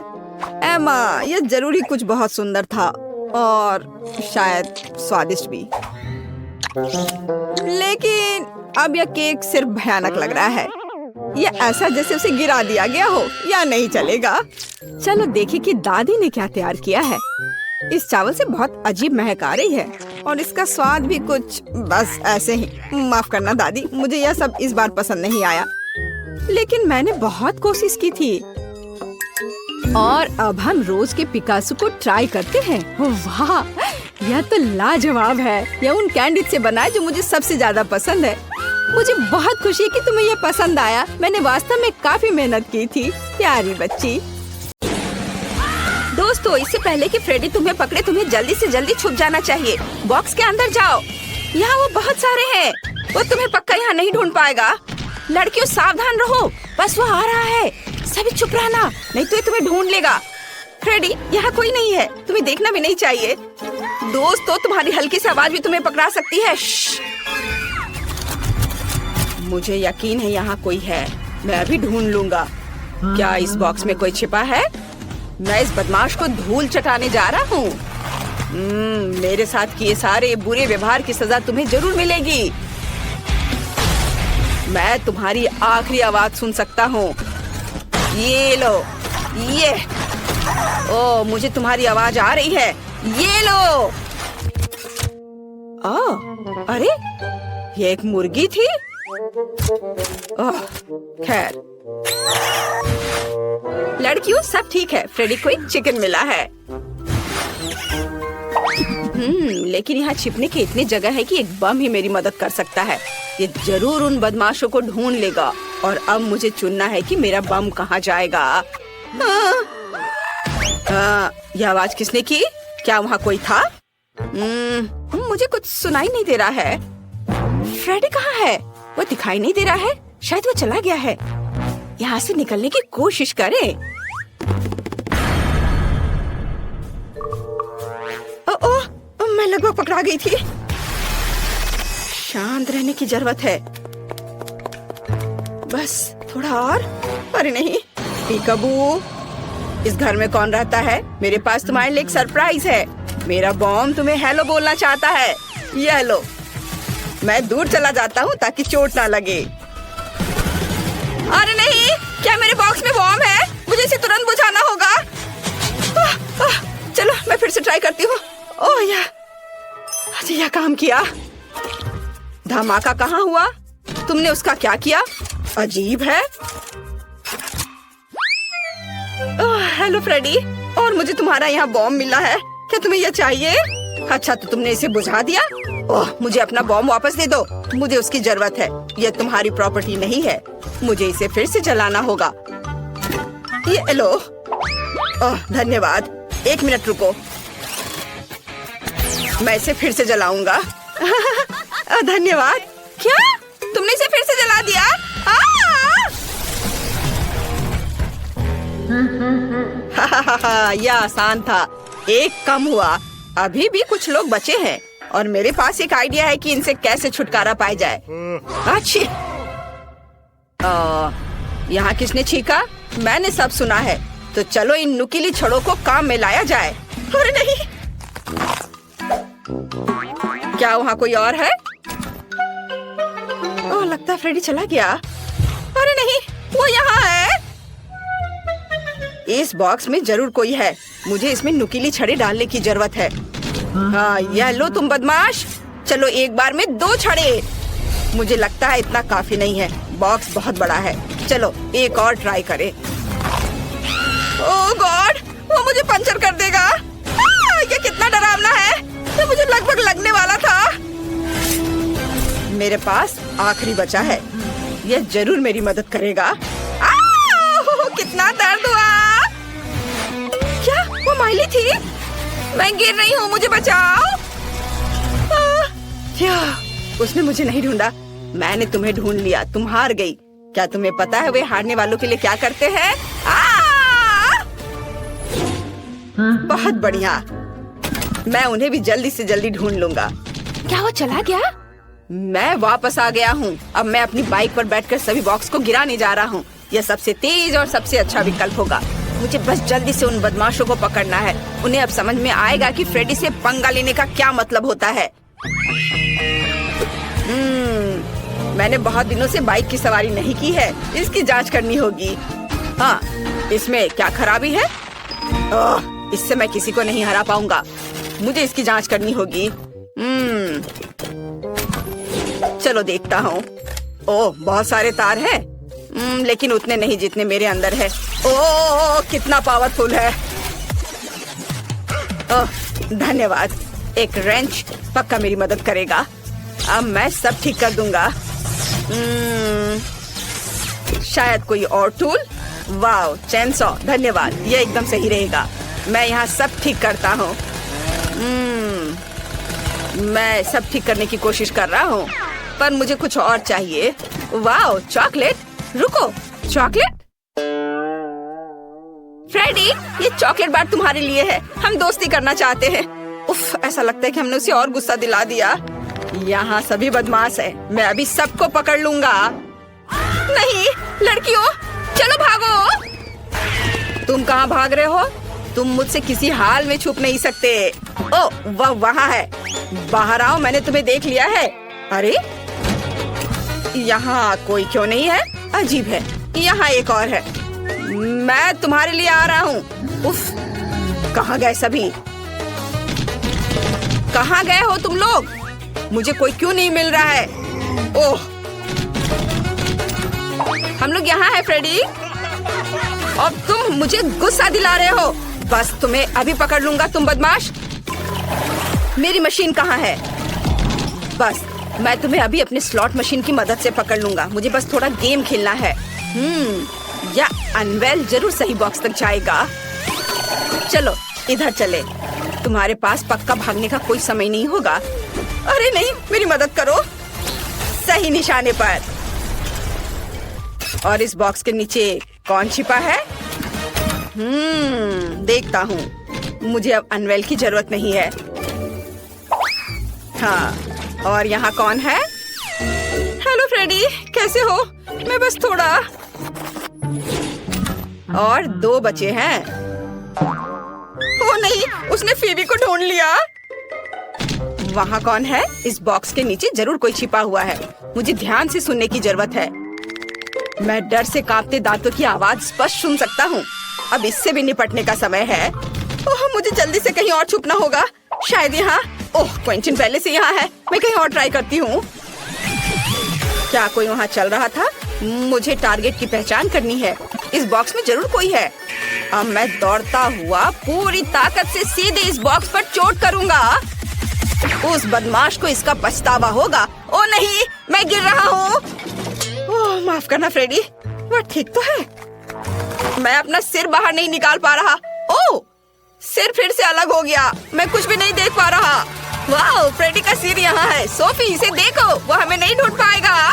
एमा, यह जरूरी कुछ बहुत सुंदर था और शायद स्वादिष्ट भी, लेकिन अब यह केक सिर्फ भयानक लग रहा है। यह ऐसा जैसे उसे गिरा दिया गया हो। या नहीं चलेगा। चलो देखें कि दादी ने क्या तैयार किया है। इस चावल से बहुत अजीब महक आ रही है और इसका स्वाद भी कुछ बस ऐसे ही। माफ करना दादी, मुझे यह सब इस बार पसंद नहीं आया, लेकिन मैंने बहुत कोशिश की थी। और अब हम रोज के पिकासो को ट्राई करते हैं। वाह, यह तो लाजवाब है। यह उन कैंडी से बना है जो मुझे सबसे ज्यादा पसंद है। मुझे बहुत खुशी है कि तुम्हें यह पसंद आया। मैंने वास्तव में काफी मेहनत की थी, प्यारी बच्ची। दोस्तों, इससे पहले कि फ्रेडी तुम्हें पकड़े, तुम्हें जल्दी से जल्दी छुप जाना चाहिए। बॉक्स के अंदर जाओ। यहाँ वो बहुत सारे हैं। वो तुम्हें पक्का यहाँ नहीं ढूंढ पाएगा। लड़कियों, सावधान रहो, बस वो आ रहा है। सभी चुप रहना, नहीं तो ये तुम्हें ढूंढ लेगा। फ्रेडी, यहाँ कोई नहीं है। तुम्हें देखना भी नहीं चाहिए। दोस्तों, तुम्हारी हल्की सी आवाज भी तुम्हें पकड़ा सकती है। मुझे यकीन है यहाँ कोई है। मैं अभी ढूंढ लूंगा। क्या इस बॉक्स में कोई छिपा है? मैं इस बदमाश को धूल चटाने जा रहा हूँ। मेरे साथ किए सारे बुरे व्यवहार की सजा तुम्हें जरूर मिलेगी। मैं तुम्हारी आखिरी आवाज सुन सकता हूँ। ये लो, ये। ओ, मुझे तुम्हारी आवाज आ रही है। ये लो। अरे, ये एक मुर्गी थी। खैर, लड़कियों, सब ठीक है। फ्रेडी को एक चिकन मिला है। लेकिन यहाँ छिपने की इतनी जगह है कि एक बम ही मेरी मदद कर सकता है। ये जरूर उन बदमाशों को ढूंढ लेगा और अब मुझे चुनना है कि मेरा बम कहाँ जाएगा। यह आवाज किसने की? क्या वहाँ कोई था? मुझे कुछ सुनाई नहीं दे रहा है। फ्रेडी कहाँ है? वो दिखाई नहीं दे रहा है। शायद वो चला गया है। यहाँ से निकलने की कोशिश करें। मैं लगभग पकड़ा गई थी। शांत रहने की जरूरत है। बस थोड़ा और। अरे नहीं, पीकाबू, इस घर में कौन रहता है? मेरे पास तुम्हारे लिए एक सरप्राइज है। मेरा बॉम्ब तुम्हें हेलो बोलना चाहता है। यह लो। मैं दूर चला जाता हूँ ताकि चोट ना लगे। अरे नहीं, क्या मेरे बॉक्स में बॉम्ब है? मुझे इसे तुरंत बुझाना होगा। चलो मैं फिर से ट्राई करती हूँ। ओह यार, यह काम किया। धमाका कहाँ हुआ? तुमने उसका क्या किया? अजीब है। हेलो फ्रेडी, और मुझे तुम्हारा यहाँ बॉम्ब मिला है। क्या तुम्हें यह चाहिए? अच्छा, तो तुमने इसे बुझा दिया। ओह, मुझे अपना बॉम्ब वापस दे दो, मुझे उसकी जरूरत है। यह तुम्हारी प्रॉपर्टी नहीं है, मुझे इसे फिर से जलाना होगा। ये लो। ओह, धन्यवाद। 1 मिनट रुको, मैं इसे फिर से जलाऊंगा। धन्यवाद। क्या तुमने इसे फिर से जला दिया? यह आसान था, एक कम हुआ। अभी भी कुछ लोग बचे हैं और मेरे पास एक आइडिया है कि इनसे कैसे छुटकारा पाया जाए। अच्छी। यहाँ किसने छींका? मैंने सब सुना है। तो चलो इन नुकीली छड़ों को काम में लाया जाए। अरे नहीं, क्या वहाँ कोई और है? ओह, लगता है फ्रेडी चला गया। अरे नहीं, वो यहाँ है। इस बॉक्स में जरूर कोई है। मुझे इसमें नुकीली छड़े डालने की जरूरत है। हाँ, यह लो तुम बदमाश। चलो एक बार में 2 छड़े। मुझे लगता है इतना काफी नहीं है, बॉक्स बहुत बड़ा है। चलो एक और ट्राई करें। ओह गॉड, वो मुझे पंचर कर देगा। ये कितना डरावना है। तो मुझे लगभग लगने वाला था। मेरे पास आखिरी बचा है, यह जरूर मेरी मदद करेगा। कितना दर्द हुआ। क्या वो माइली थी? मैं गिर रही हूँ, मुझे बचाओ। क्या उसने मुझे नहीं ढूंढा? मैंने तुम्हें ढूंढ लिया। तुम हार गई। क्या तुम्हें पता है वे हारने वालों के लिए क्या करते हैं? बहुत बढ़िया, मैं उन्हें भी जल्दी से जल्दी ढूंढ लूंगा। क्या वो चला गया? मैं वापस आ गया हूँ। अब मैं अपनी बाइक पर बैठकर सभी बॉक्स को गिराने जा रहा हूँ। यह सबसे तेज और सबसे अच्छा विकल्प होगा। मुझे बस जल्दी से उन बदमाशों को पकड़ना है। उन्हें अब समझ में आएगा कि फ्रेडी से पंगा लेने का क्या मतलब होता है। मैंने बहुत दिनों से बाइक की सवारी नहीं की है, इसकी जांच करनी होगी। हाँ, इसमें क्या खराबी है? इससे मैं किसी को नहीं हरा पाऊंगा। मुझे इसकी जांच करनी होगी। चलो देखता हूँ। ओह, बहुत सारे तार हैं। लेकिन उतने नहीं जितने मेरे अंदर है। ओह, कितना पावरफुल है। ओह, धन्यवाद। एक रेंच पक्का मेरी मदद करेगा। अब मैं सब ठीक कर दूंगा। शायद कोई और टूल। वाओ, चेनसॉ, धन्यवाद। यह एकदम सही रहेगा। मैं यहाँ सब ठीक करता हूँ। मैं सब ठीक करने की कोशिश कर रहा हूँ, पर मुझे कुछ और चाहिए। Wow, chocolate. रुको, चॉकलेट? फ्रेडी, ये चॉकलेट बार तुम्हारे लिए है। हम दोस्ती करना चाहते हैं। उफ, ऐसा लगता है कि हमने उसे और गुस्सा दिला दिया। यहाँ सभी बदमाश है। मैं अभी सबको पकड़ लूंगा। नहीं, लड़कियों, चलो भागो। तुम कहाँ भाग रहे हो? तुम मुझसे किसी हाल में छुप नहीं सकते। ओ, वह वहाँ है। बाहर आओ, मैंने तुम्हें देख लिया है। अरे, यहाँ कोई क्यों नहीं है? अजीब है। यहाँ एक और है। मैं तुम्हारे लिए आ रहा हूँ। उफ, कहाँ गए सभी? कहाँ गए हो तुम लोग? मुझे कोई क्यों नहीं मिल रहा है? ओह, हम लोग यहाँ है फ्रेडी। अब तुम मुझे गुस्सा दिला रहे हो। बस तुम्हें अभी पकड़ लूंगा, तुम बदमाश। मेरी मशीन कहाँ है? बस मैं तुम्हें अभी अपने स्लॉट मशीन की मदद से पकड़ लूंगा। मुझे बस थोड़ा गेम खेलना है। या अनवेल जरूर सही बॉक्स तक जाएगा। चलो इधर चले। तुम्हारे पास पक्का भागने का कोई समय नहीं होगा। अरे नहीं, मेरी मदद करो। सही निशाने पर। और इस बॉक्स के नीचे कौन छिपा है? देखता हूँ। मुझे अब अनवेल की जरूरत नहीं है। हाँ, और यहाँ कौन है? हेलो फ्रेडी, कैसे हो? मैं बस थोड़ा। और 2 बचे हैं। ओ नहीं, उसने फीबी को ढूंढ लिया। वहाँ कौन है? इस बॉक्स के नीचे जरूर कोई छिपा हुआ है। मुझे ध्यान से सुनने की जरूरत है। मैं डर से कांपते दांतों की आवाज स्पष्ट सुन सकता हूँ। अब इससे भी निपटने का समय है। ओह, मुझे जल्दी से कहीं और छुपना होगा। शायद यहाँ। ओह, क्वेंटिन पहले से यहाँ है। मैं कहीं और ट्राई करती हूँ। क्या कोई वहाँ चल रहा था? मुझे टारगेट की पहचान करनी है। इस बॉक्स में जरूर कोई है। अब मैं दौड़ता हुआ पूरी ताकत से सीधे इस बॉक्स पर चोट करूंगा। उस बदमाश को इसका पछतावा होगा। ओ नहीं, मैं गिर रहा हूँ। ओह, माफ करना फ्रेडी, वो ठीक तो है। मैं अपना सिर बाहर नहीं निकाल पा रहा। ओह, सिर फिर से अलग हो गया। मैं कुछ भी नहीं देख पा रहा। वाह, फ्रेडी का सिर यहाँ है। सोफी, इसे देखो, वो हमें नहीं ढूंढ पाएगा।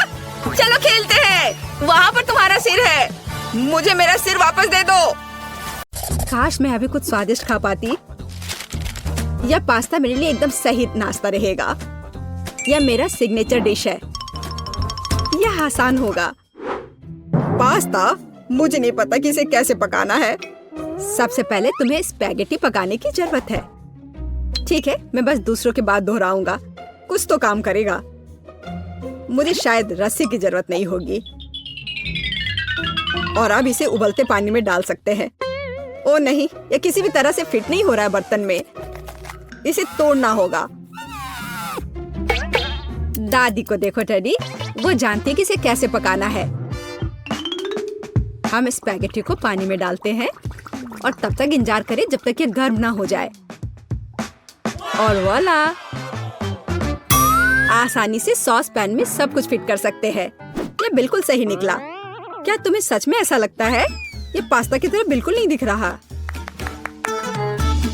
चलो खेलते हैं। वहाँ पर तुम्हारा सिर है। मुझे मेरा सिर वापस दे दो। काश मैं अभी कुछ स्वादिष्ट खा पाती। यह पास्ता मेरे लिए एकदम सही नाश्ता रहेगा। यह मेरा सिग्नेचर डिश है। यह आसान होगा। पास्ता? मुझे नहीं पता कि इसे कैसे पकाना है। सबसे पहले तुम्हें स्पैगेटी पकाने की जरूरत है। ठीक है, मैं बस दूसरों के बाद दोहराऊंगा। कुछ तो काम करेगा। मुझे शायद रस्सी की जरूरत नहीं होगी। और अब इसे उबलते पानी में डाल सकते हैं। ओ नहीं, यह किसी भी तरह से फिट नहीं हो रहा है बर्तन में। इसे तोड़ना होगा। दादी को देखो टेडी, वो जानती है कि इसे कैसे पकाना है। हम स्पैगेटी को पानी में डालते हैं और तब तक इंतजार करें जब तक ये गर्म ना हो जाए। और वाला, आसानी से सॉस पैन में सब कुछ फिट कर सकते हैं। ये बिल्कुल सही निकला। क्या तुम्हें सच में ऐसा लगता है? ये पास्ता की तरह बिल्कुल नहीं दिख रहा।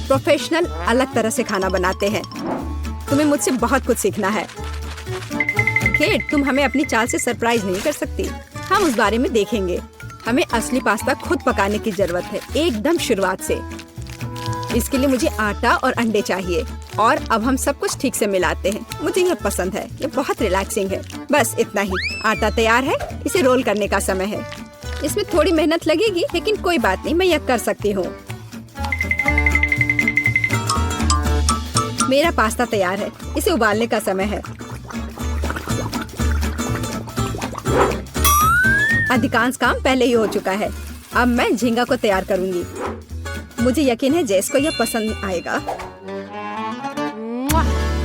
प्रोफेशनल अलग तरह से खाना बनाते हैं। तुम्हें मुझसे बहुत कुछ सीखना है। केट, तुम हमें अपनी चाल से सरप्राइज नहीं कर सकती। हम उस बारे में देखेंगे। हमें असली पास्ता खुद पकाने की जरूरत है, एकदम शुरुआत से। इसके लिए मुझे आटा और अंडे चाहिए। और अब हम सब कुछ ठीक से मिलाते हैं। मुझे यह पसंद है। ये बहुत रिलैक्सिंग है। बस इतना ही। आटा तैयार है। इसे रोल करने का समय है। इसमें थोड़ी मेहनत लगेगी, लेकिन कोई बात नहीं, मैं यह कर सकती हूँ। मेरा पास्ता तैयार है। इसे उबालने का समय है। अधिकांश काम पहले ही हो चुका है। अब मैं झींगा को तैयार करूंगी। मुझे यकीन है जेस को यह पसंद आएगा।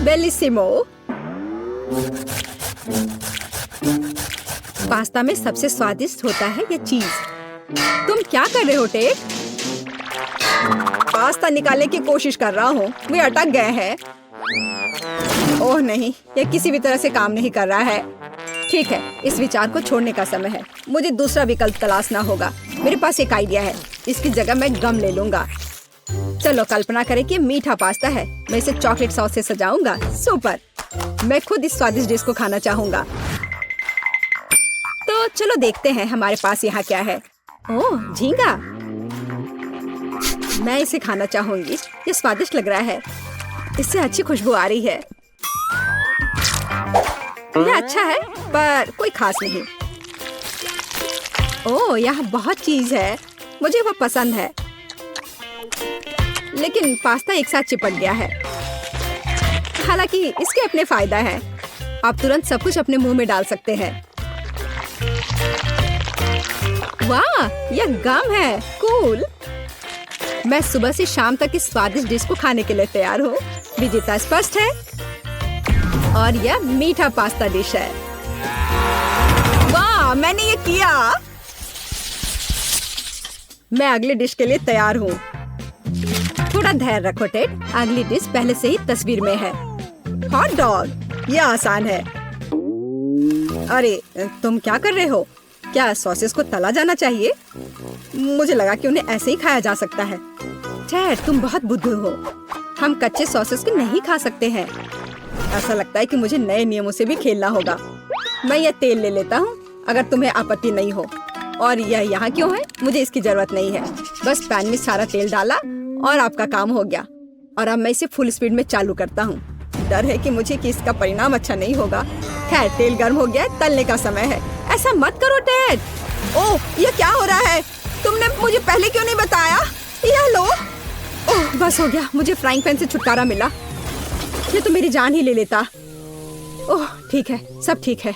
बेलिसिमो। पास्ता में सबसे स्वादिष्ट होता है यह चीज। तुम क्या कर रहे हो टेक? पास्ता निकालने की कोशिश कर रहा हूँ। वे अटक गए हैं। ओह नहीं, यह किसी भी तरह से काम नहीं कर रहा है। ठीक है, इस विचार को छोड़ने का समय है। मुझे दूसरा विकल्प तलाशना होगा। मेरे पास एक आइडिया है। इसकी जगह मैं गम ले लूंगा। चलो कल्पना करें कि मीठा पास्ता है। मैं इसे चॉकलेट सॉस से सजाऊंगा। सुपर। मैं खुद इस स्वादिष्ट डिश को खाना चाहूंगा। तो चलो देखते हैं हमारे पास यहाँ क्या है। ओह, झींगा। मैं इसे खाना चाहूंगी। ये स्वादिष्ट लग रहा है। इससे अच्छी खुशबू आ रही है। यह अच्छा है, पर कोई खास नहीं। ओह, यहाँ बहुत चीज है। मुझे वह पसंद है, लेकिन पास्ता एक साथ चिपक गया है। हालांकि इसके अपने फायदा है। आप तुरंत सब कुछ अपने मुंह में डाल सकते हैं। वाह, यह गम है। कूल। मैं सुबह से शाम तक इस स्वादिष्ट डिश को खाने के लिए तैयार हूँ। विजेता स्पष्ट है। और यह मीठा पास्ता डिश है। वाह, मैंने ये किया। मैं अगली डिश के लिए तैयार हूँ। थोड़ा धैर्य रखो टेड। अगली डिश पहले से ही तस्वीर में है। Hot dog. यह आसान है। अरे, तुम क्या कर रहे हो? क्या सॉसेस को तला जाना चाहिए? मुझे लगा कि उन्हें ऐसे ही खाया जा सकता है। टेड, तुम बहुत बुद्धू हो। हम कच्चे सॉसेस को नहीं खा सकते हैं। ऐसा लगता है कि मुझे नए नियमों से भी खेलना होगा। मैं यह तेल ले लेता हूँ, अगर तुम्हें आपत्ति नहीं हो। और यह यहाँ क्यों है? मुझे इसकी जरूरत नहीं है। बस पैन में सारा तेल डाला और आपका काम हो गया। और अब मैं इसे फुल स्पीड में चालू करता हूँ। डर है कि इसका परिणाम अच्छा नहीं होगा। खैर, तेल गर्म हो गया है, तलने का समय है। ऐसा मत करो टेड। ओह, यह क्या हो रहा है? तुमने मुझे पहले क्यों नहीं बताया? यह लो। ओह, बस हो गया। मुझे फ्राइंग पैन से छुटकारा मिला। ये तो मेरी जान ही ले लेता। ओह, ठीक है, सब ठीक है।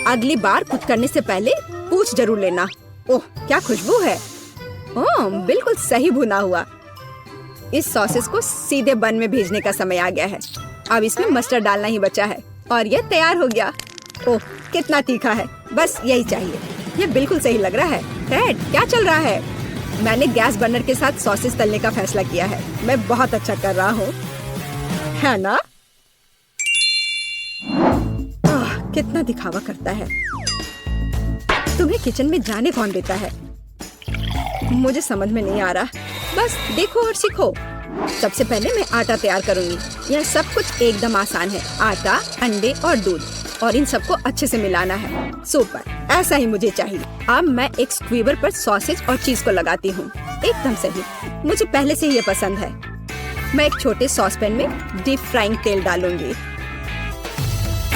अगली बार कुछ करने से पहले पूछ जरूर लेना। ओह, क्या खुशबू है। ओह, बिल्कुल सही भुना हुआ। इस सॉसेस को सीधे बन में भेजने का समय आ गया है। अब इसमें मस्टर्ड डालना ही बचा है। और ये तैयार हो गया। ओह, कितना तीखा है, बस यही चाहिए। ये बिल्कुल सही लग रहा है। टेड, क्या चल रहा है? मैंने गैस बर्नर के साथ सॉसेज तलने का फैसला किया है। मैं बहुत अच्छा कर रहा हूँ, है ना? कितना दिखावा करता है। तुम्हें किचन में जाने कौन देता है? मुझे समझ में नहीं आ रहा। बस देखो और सीखो। सबसे पहले मैं आटा तैयार करूंगी। यह सब कुछ एकदम आसान है। आटा, अंडे और दूध, और इन सबको अच्छे से मिलाना है। सुपर, ऐसा ही मुझे चाहिए। अब मैं एक स्क्वीवर पर सॉसेज और चीज को लगाती हूँ। एकदम सही, मुझे पहले से ही ये पसंद है। मैं एक छोटे सॉस पैन में डीप फ्राइंग तेल डालूंगी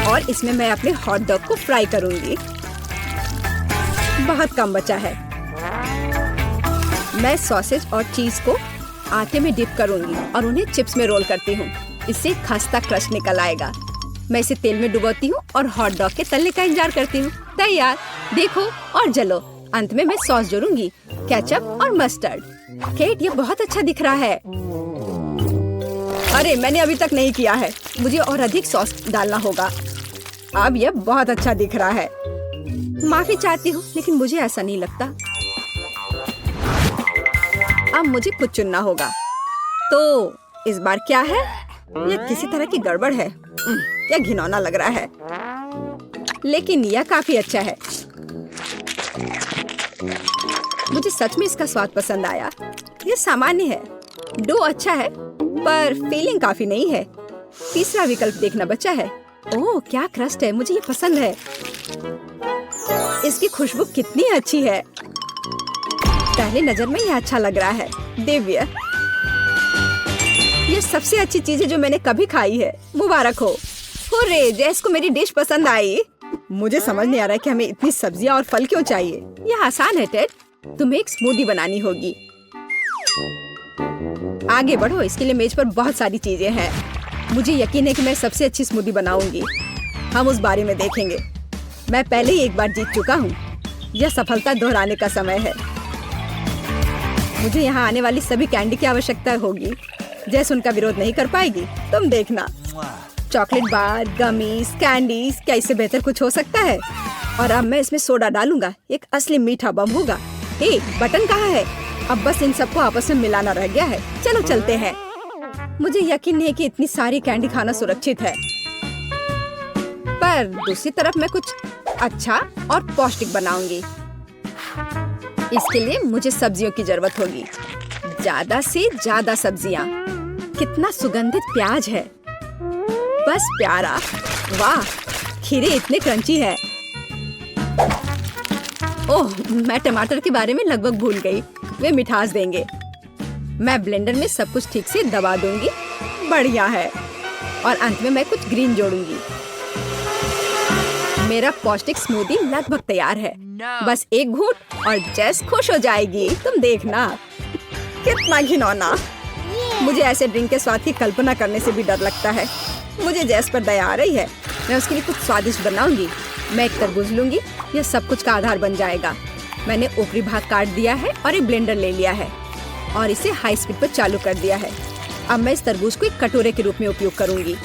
और इसमें मैं अपने हॉट डॉग को फ्राई करूंगी। बहुत कम बचा है। मैं सॉसेज और चीज को आटे में डिप करूंगी और उन्हें चिप्स में रोल करती हूँ। इससे खस्ता क्रश निकल आएगा। मैं इसे तेल में डुबोती हूँ और हॉट डॉग के तलने का इंतजार करती हूँ। तैयार, देखो और जलो। अंत में मैं सॉस जोड़ूंगी, केचप और मस्टर्ड। केट, ये बहुत अच्छा दिख रहा है। अरे, मैंने अभी तक नहीं किया है। मुझे और अधिक सॉस डालना होगा। अब यह बहुत अच्छा दिख रहा है। माफी चाहती हूँ, लेकिन मुझे ऐसा नहीं लगता। अब मुझे कुछ चुनना होगा। तो इस बार क्या है? यह किसी तरह की गड़बड़ है। यह घिनौना लग रहा है, लेकिन यह काफी अच्छा है। मुझे सच में इसका स्वाद पसंद आया। यह सामान्य है। डो अच्छा है, पर फीलिंग काफी नहीं है। तीसरा विकल्प देखना बचा है। ओह, क्या क्रस्ट है, मुझे ये पसंद है। इसकी खुशबू कितनी अच्छी है। पहले नजर में यह अच्छा लग रहा है। दिव्य, ये सबसे अच्छी चीज है जो मैंने कभी खाई है। मुबारक हो। हुर्रे, जैस को मेरी डिश पसंद आई। मुझे समझ नहीं आ रहा कि हमें इतनी सब्जियां और फल क्यों चाहिए। यह आसान है टेड, तुम्हें एक स्मूदी बनानी होगी। आगे बढ़ो, इसके लिए मेज पर बहुत सारी चीजें हैं। मुझे यकीन है कि मैं सबसे अच्छी स्मूदी बनाऊंगी। हम उस बारे में देखेंगे। मैं पहले ही एक बार जीत चुका हूँ। यह सफलता दोहराने का समय है। मुझे यहाँ आने वाली सभी कैंडी की आवश्यकता होगी। जैसे उनका विरोध नहीं कर पाएगी, तुम देखना। चॉकलेट बार, गमीज, कैंडीज, क्या इससे बेहतर कुछ हो सकता है? और अब मैं इसमें सोडा डालूंगा। एक असली मीठा बम होगा। हे, बटन कहाँ है? अब बस इन सबको आपस में मिलाना रह गया है। चलो चलते हैं। मुझे यकीन नहीं कि इतनी सारी कैंडी खाना सुरक्षित है, पर दूसरी तरफ मैं कुछ अच्छा और पौष्टिक बनाऊंगी। इसके लिए मुझे सब्जियों की जरूरत होगी। ज्यादा से ज्यादा सब्जियाँ। कितना सुगंधित प्याज है, बस प्यारा। वाह, खीरे इतने क्रंची है। ओह, मैं टमाटर के बारे में लगभग भूल गई। वे मिठास देंगे। मैं ब्लेंडर में सब कुछ ठीक से दबा दूंगी। बढ़िया है। और अंत में मैं कुछ ग्रीन जोड़ूंगी। मेरा पौष्टिक स्मूदी लगभग तैयार है। बस एक घूंट और जेस खुश हो जाएगी। तुम देखना। कितना घिनौना। मुझे ऐसे ड्रिंक के स्वाद की कल्पना करने से भी डर लगता है। मुझे जेस पर दया आ रही है। मैं उसके लिए कुछ स्वादिष्ट बनाऊंगी। मैं एक तरबूज लूंगी। यह सब कुछ का आधार बन जाएगा। मैंने ऊपरी भाग काट दिया है और एक ब्लेंडर ले लिया है और इसे हाई स्पीड पर चालू कर दिया है। अब मैं इस तरबूज को एक कटोरे के रूप में उपयोग करूंगी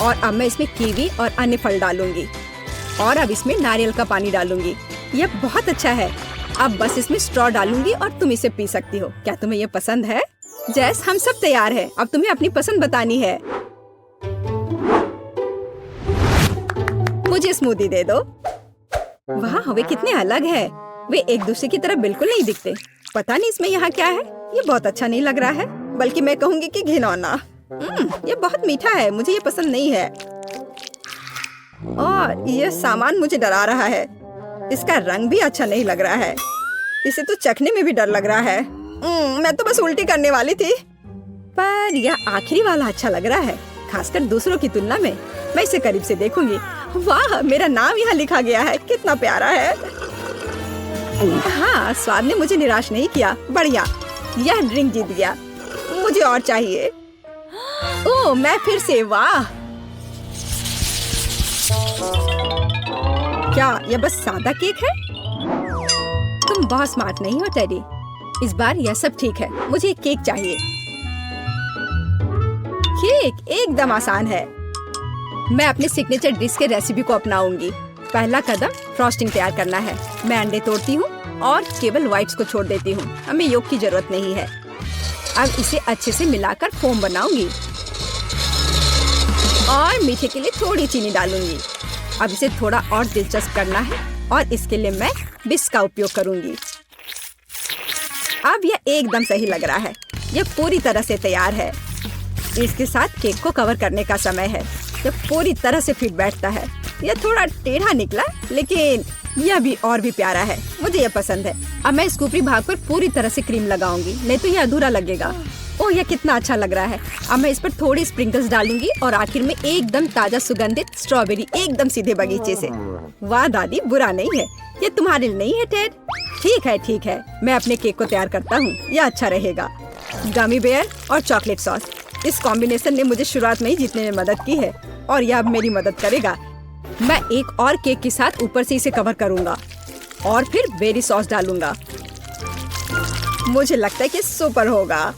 और अब मैं इसमें कीवी और अन्य फल डालूंगी और अब इसमें नारियल का पानी डालूंगी। यह बहुत अच्छा है। अब बस इसमें स्ट्रॉ डालूंगी और तुम इसे पी सकती हो। क्या तुम्हें यह पसंद है? जैस, हम सब तैयार हैं। अब तुम्हें अपनी पसंद बतानी है। मुझे स्मूदी दे दो। वाह, वे कितने अलग है। वे एक दूसरे की तरह बिल्कुल नहीं दिखते। पता नहीं इसमें यहाँ क्या है। ये बहुत अच्छा नहीं लग रहा है, बल्कि मैं कहूँगी कि घिनौना। ये बहुत मीठा है। मुझे ये पसंद नहीं है और यह सामान मुझे डरा रहा है। इसका रंग भी अच्छा नहीं लग रहा है। इसे तो चखने में भी डर लग रहा है। मैं तो बस उल्टी करने वाली थी, पर यह आखिरी वाला अच्छा लग रहा है, खासकर दूसरों की तुलना में। मैं इसे करीब से देखूंगी। वाह, मेरा नाम यहाँ लिखा गया है। कितना प्यारा है। हाँ, स्वाद ने मुझे निराश नहीं किया। बढ़िया, यह ड्रिंक जीत गया। मुझे और चाहिए। ओह, मैं फिर से। वाह, क्या यह बस सादा केक है? तुम बहुत स्मार्ट नहीं हो टेडी। इस बार यह सब ठीक है। मुझे एक केक चाहिए। केक एकदम आसान है। मैं अपने सिग्नेचर डिश के रेसिपी को अपनाऊंगी। पहला कदम फ्रॉस्टिंग तैयार करना है। मैं अंडे तोड़ती हूँ और केवल व्हाइट्स को छोड़ देती हूँ। हमें योग की जरूरत नहीं है। अब इसे अच्छे से मिलाकर फोम बनाऊंगी और मीठे के लिए थोड़ी चीनी डालूंगी। अब इसे थोड़ा और दिलचस्प करना है और इसके लिए मैं विस्क का उपयोग करूंगी। अब यह एकदम सही लग रहा है। यह पूरी तरह से तैयार है। इसके साथ केक को कवर करने का समय है। यह पूरी तरह से फिट बैठता है। यह थोड़ा टेढ़ा निकला, लेकिन यह भी और भी प्यारा है। मुझे यह पसंद है। अब मैं इस ऊपरी भाग पर पूरी तरह से क्रीम लगाऊंगी, नहीं तो यह अधूरा लगेगा। ओह, यह कितना अच्छा लग रहा है। अब मैं इस पर थोड़ी स्प्रिंकल्स डालूंगी और आखिर में एकदम ताजा सुगंधित स्ट्रॉबेरी, एकदम सीधे बगीचे से। वाह दादी, बुरा नहीं है। ये तुम्हारे लिए नहीं है टेड? ठीक है, मैं अपने केक को तैयार करता हूँ। यह अच्छा रहेगा। गमी बेयर और चॉकलेट सॉस, इस कॉम्बिनेशन ने मुझे शुरुआत में ही जीतने में मदद की है और यह अब मेरी मदद करेगा। मैं एक और केक के साथ ऊपर से इसे कवर करूंगा और फिर बेरी सॉस डालूंगा। मुझे लगता है कि सुपर होगा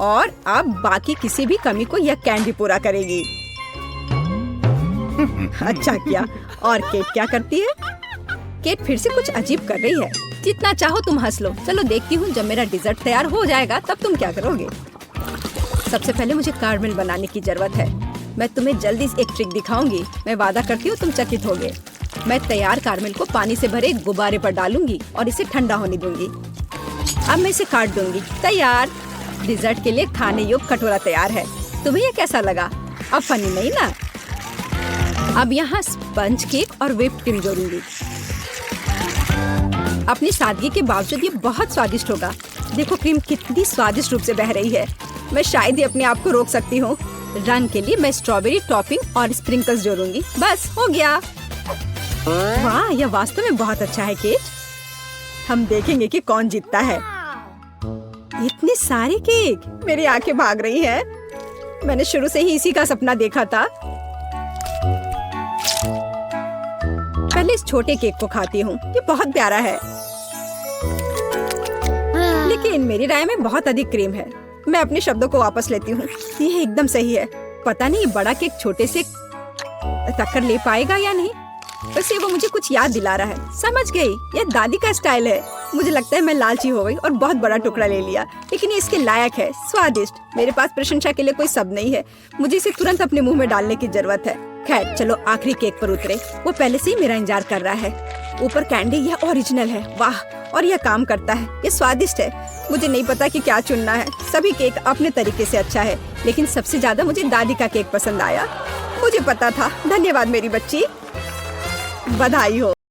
और अब बाकी किसी भी कमी को यह कैंडी पूरा करेगी। अच्छा किया। और केट क्या करती है? केट फिर से कुछ अजीब कर रही है। जितना चाहो तुम हंस लो। चलो देखती हूँ, जब मेरा डिजर्ट तैयार हो जाएगा तब तुम क्या करोगे। सबसे पहले मुझे कारमेल बनाने की जरूरत है। मैं तुम्हें जल्दी एक ट्रिक दिखाऊंगी। मैं वादा करती हूँ तुम चकित होगे। मैं तैयार कारमेल को पानी से भरे गुब्बारे पर डालूंगी और इसे ठंडा होने दूंगी। अब मैं इसे काट दूंगी। तैयार। डिजर्ट के लिए खाने योग्य कटोरा तैयार है। तुम्हें ये कैसा लगा? अब फनी नहीं ना? अब यहाँ स्पंज केक और व्हिप्ड क्रीम जोड़ूंगी। अपनी सादगी के बावजूद ये बहुत स्वादिष्ट होगा। देखो क्रीम कितनी स्वादिष्ट रूप से बह रही है। मैं शायद ही अपने आप को रोक सकती हूँ। रंग के लिए मैं स्ट्रॉबेरी टॉपिंग और स्प्रिंकल्स जोड़ूंगी। बस हो गया। वाह, यह वास्तव में बहुत अच्छा है केट। हम देखेंगे कि कौन जीतता है। इतने सारे केक, मेरी आंखें भाग रही हैं। मैंने शुरू से ही इसी का सपना देखा था। पहले इस छोटे केक को खाती हूँ। ये बहुत प्यारा है, लेकिन मेरी राय में बहुत अधिक क्रीम है। मैं अपने शब्दों को वापस लेती हूँ। ये एकदम सही है। पता नहीं बड़ा केक छोटे से टक्कर ले पाएगा या नहीं। वैसे वो मुझे कुछ याद दिला रहा है। समझ गई, यह दादी का स्टाइल है। मुझे लगता है मैं लालची हो गई और बहुत बड़ा टुकड़ा ले लिया, लेकिन ये इसके लायक है। स्वादिष्ट। मेरे पास प्रशंसा के लिए कोई शब्द नहीं है। मुझे इसे तुरंत अपने मुंह में डालने की जरूरत है। खैर चलो आखिरी केक पर उतरे। वो पहले से ही मेरा इंतजार कर रहा है। ऊपर कैंडी, यह ओरिजिनल है। वाह, और यह काम करता है। ये स्वादिष्ट है। मुझे नहीं पता कि क्या चुनना है। सभी केक अपने तरीके से अच्छा है, लेकिन सबसे ज्यादा मुझे दादी का केक पसंद आया। मुझे पता था। धन्यवाद मेरी बच्ची। बधाई हो।